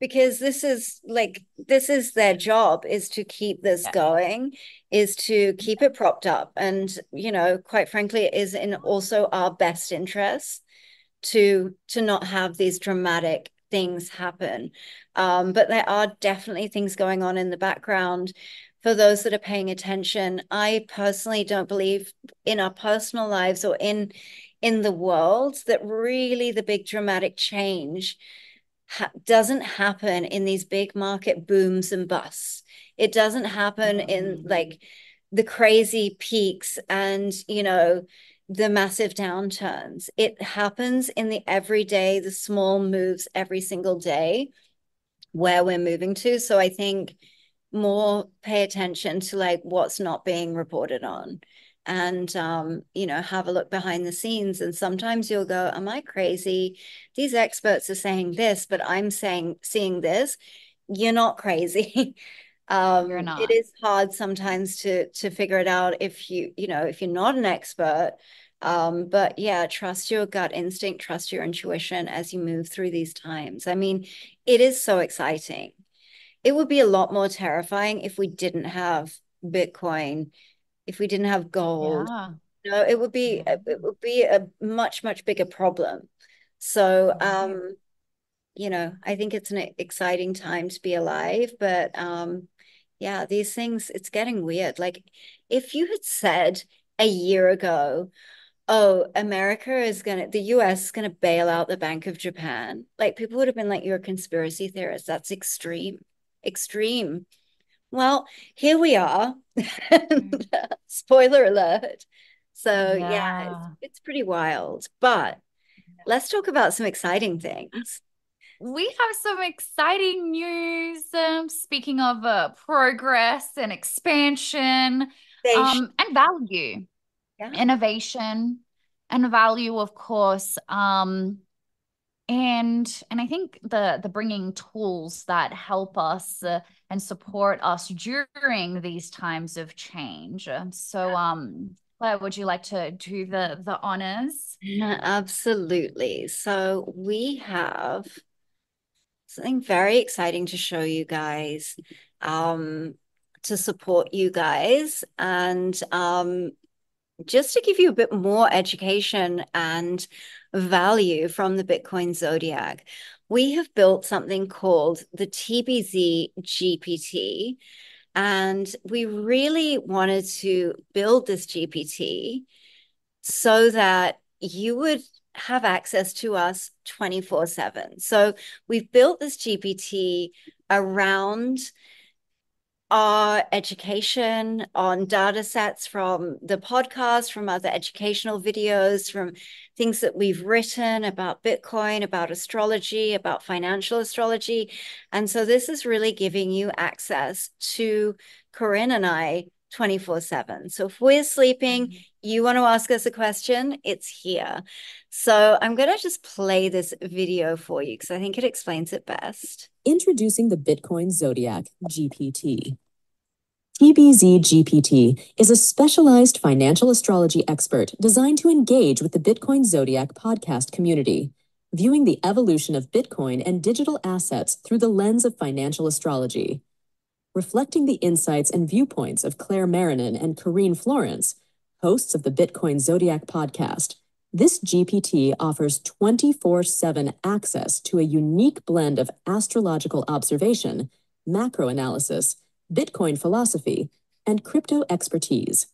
because this is their job, is to keep this Yeah. going, is to keep it propped up. And, quite frankly, it is in also our best interest to not have these dramatic things happen. But there are definitely things going on in the background for those that are paying attention. I personally don't believe in our personal lives or in the world that really the big dramatic change doesn't happen in these big market booms and busts. It doesn't happen in like the crazy peaks and the massive downturns. It happens in the everyday, the small moves every single day where we're moving to. So I think more pay attention to like what's not being reported on, and have a look behind the scenes. And sometimes you'll go, am I crazy? These experts are saying this, but I'm seeing this. You're not crazy. You're It not. is hard sometimes to figure it out if if you're not an expert. But yeah, trust your gut instinct, trust your intuition as you move through these times. I mean, it is so exciting. It would be a lot more terrifying if we didn't have Bitcoin, if we didn't have gold. Yeah. It would be a much, much bigger problem. So, Right. I think it's an exciting time to be alive, but yeah, these things, it's getting weird. Like if you had said a year ago, oh, the US is gonna bail out the Bank of Japan, like people would have been like, you're a conspiracy theorist. That's extreme, extreme. Well, here we are. And, spoiler alert. So yeah, Yeah. it's pretty wild. But let's talk about some exciting things. We have some exciting news. Speaking of progress and expansion, They and value, Yeah, innovation, and value, of course. And I think the bringing tools that help us and support us during these times of change. Claire, would you like to do the honors? yeah, absolutely. So we have something very exciting to show you guys, um, to support you guys, and just to give you a bit more education and value from the Bitcoin Zodiac. We have built something called the TBZ GPT, and we really wanted to build this GPT so that you would have access to us 24/7. So we've built this GPT around our education on data sets from the podcast, from other educational videos, from things that we've written about Bitcoin, about astrology, about financial astrology. And so this is really giving you access to Corinne and I 24/7. So if we're sleeping, you want to ask us a question, it's here. So I'm going to just play this video for you because I think it explains it best. Introducing the Bitcoin Zodiac GPT. TBZ GPT is a specialized financial astrology expert designed to engage with the Bitcoin Zodiac podcast community, viewing the evolution of Bitcoin and digital assets through the lens of financial astrology. Reflecting the insights and viewpoints of Claire Marrinan and Corinne Florence, hosts of the Bitcoin Zodiac podcast, this GPT offers 24/7 access to a unique blend of astrological observation, macro analysis, Bitcoin philosophy, and crypto expertise.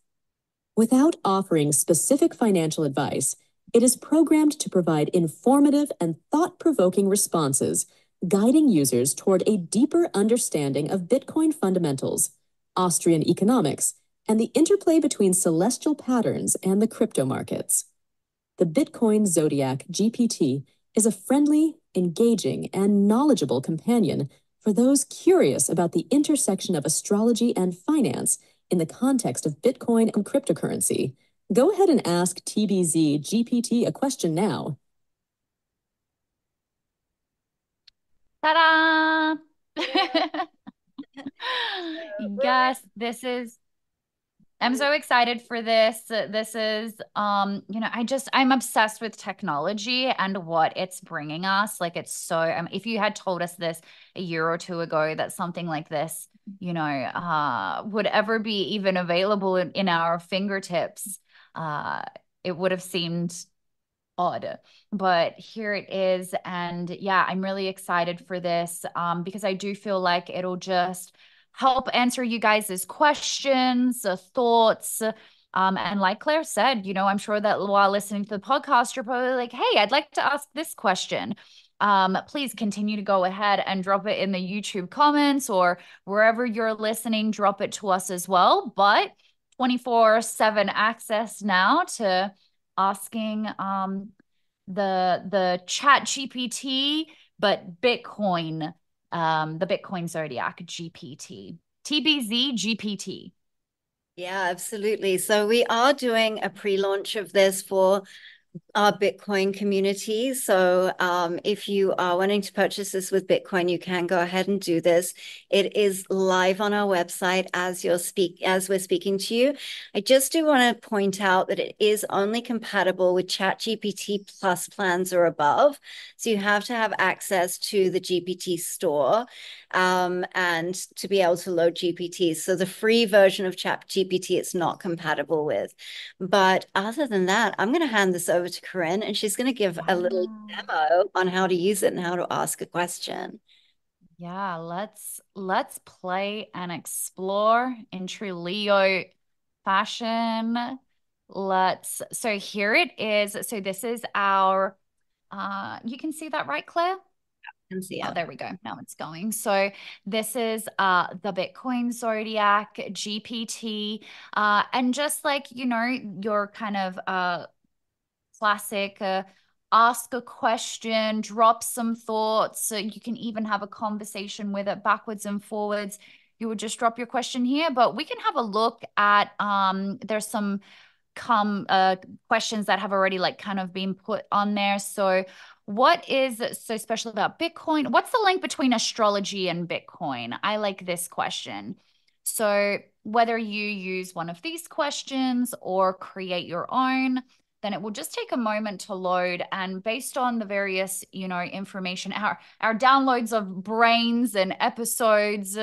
Without offering specific financial advice, it is programmed to provide informative and thought-provoking responses, guiding users toward a deeper understanding of Bitcoin fundamentals, Austrian economics, and the interplay between celestial patterns and the crypto markets. The Bitcoin Zodiac GPT is a friendly, engaging, and knowledgeable companion for those curious about the intersection of astrology and finance in the context of Bitcoin and cryptocurrency. Go ahead and ask TBZ GPT a question now. Ta-da! Yes, I'm so excited for this. This is, I'm obsessed with technology and what it's bringing us. Like, it's so, if you had told us this a year or two ago, that something like this, would ever be even available in our fingertips, it would have seemed odd, but here it is. And yeah, I'm really excited for this, because I do feel like it'll just help answer you guys' questions, thoughts. And like Claire said, I'm sure that while listening to the podcast, you're probably like, hey, I'd like to ask this question. Please continue to go ahead and drop it in the YouTube comments or wherever you're listening, drop it to us as well. But 24/7 access now to asking the chat GPT, but Bitcoin, the Bitcoin Zodiac GPT. TBZ GPT. Yeah, absolutely. So we are doing a pre-launch of this for our Bitcoin community. So if you are wanting to purchase this with Bitcoin, you can go ahead and do this. It is live on our website as we're speaking to you. I just do want to point out that it is only compatible with ChatGPT Plus plans or above. So you have to have access to the GPT store and to be able to load GPT. So the free version of ChatGPT it's not compatible with. But other than that, I'm going to hand this over to Corinne, and she's going to give a little demo on how to use it and how to ask a question. Yeah, let's play and explore in true Leo fashion. So here it is. So this is our you can see that, right, Claire? And see Oh, there we go. Now it's going. So this is the Bitcoin Zodiac GPT. And just like, your kind of classic ask a question, drop some thoughts. So you can even have a conversation with it backwards and forwards. You would just drop your question here, but we can have a look at there's some questions that have already kind of been put on there. So what is so special about Bitcoin? What's the link between astrology and Bitcoin? I like this question. So whether you use one of these questions or create your own, then it will just take a moment to load. And based on the various, information, our downloads of brains and episodes,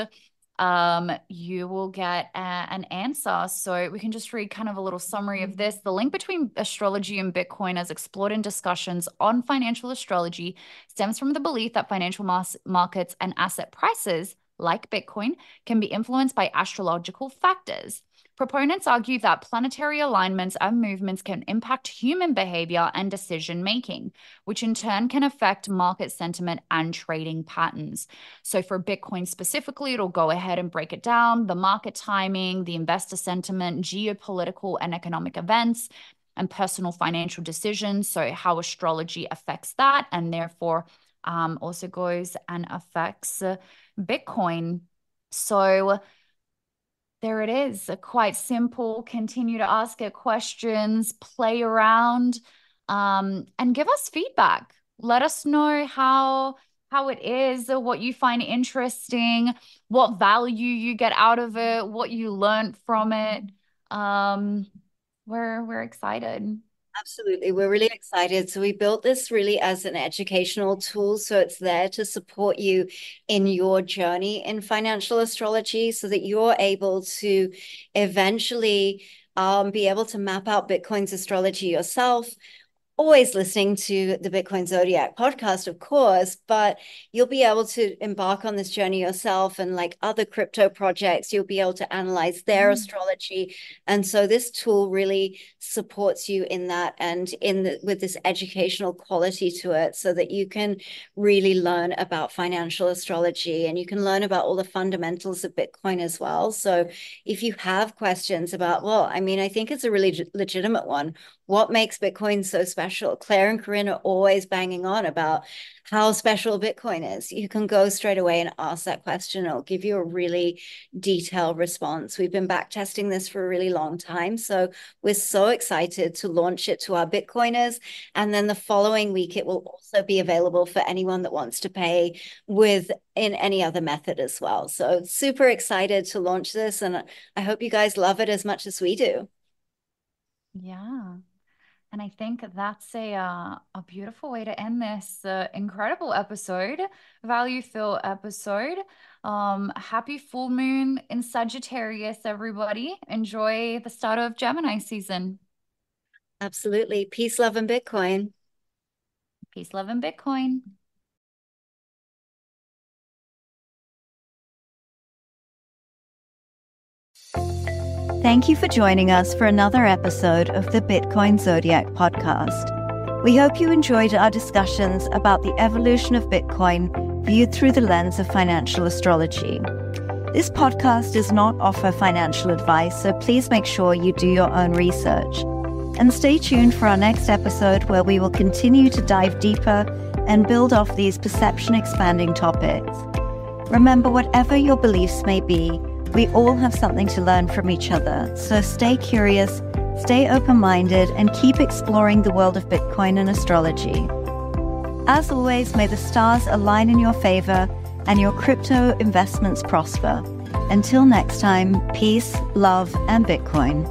you will get an answer. So we can just read kind of a little summary of this. The link between astrology and Bitcoin, as explored in discussions on financial astrology, stems from the belief that financial markets and asset prices, like Bitcoin, can be influenced by astrological factors. Proponents argue that planetary alignments and movements can impact human behavior and decision-making, which in turn can affect market sentiment and trading patterns. So for Bitcoin specifically, it'll go ahead and break it down, the market timing, the investor sentiment, geopolitical and economic events, and personal financial decisions. So how astrology affects that, and therefore also goes and affects Bitcoin. So there it is, quite simple. Continue to ask it questions, play around, and give us feedback. Let us know how it is, what you find interesting, what value you get out of it, what you learned from it. We're excited. Absolutely. We're really excited. So we built this really as an educational tool. So it's there to support you in your journey in financial astrology so that you're able to eventually be able to map out Bitcoin's astrology yourself. Always listening to the Bitcoin Zodiac podcast, of course, but you'll be able to embark on this journey yourself, and like other crypto projects, you'll be able to analyze their astrology. And so this tool really supports you in that, and with this educational quality to it, so that you can really learn about financial astrology, and you can learn about all the fundamentals of Bitcoin as well. So if you have questions about, well, I mean, I think it's a really legitimate one. What makes Bitcoin so special? Claire and Corinne are always banging on about how special Bitcoin is. You can go straight away and ask that question. It'll give you a really detailed response. We've been back testing this for a really long time. So we're so excited to launch it to our Bitcoiners. And then the following week, it will also be available for anyone that wants to pay in any other method as well. So super excited to launch this. And I hope you guys love it as much as we do. Yeah. And I think that's a beautiful way to end this incredible episode, value-filled episode. Happy full moon in Sagittarius, everybody. Enjoy the start of Gemini season. Absolutely. Peace, love, and Bitcoin. Peace, love, and Bitcoin. Thank you for joining us for another episode of the Bitcoin Zodiac podcast. We hope you enjoyed our discussions about the evolution of Bitcoin viewed through the lens of financial astrology. This podcast does not offer financial advice, so please make sure you do your own research. And stay tuned for our next episode, where we will continue to dive deeper and build off these perception-expanding topics. Remember, whatever your beliefs may be, We all have something to learn from each other, so stay curious, stay open-minded, and keep exploring the world of Bitcoin and astrology. As always, may the stars align in your favor and your crypto investments prosper. Until next time, peace, love, and Bitcoin.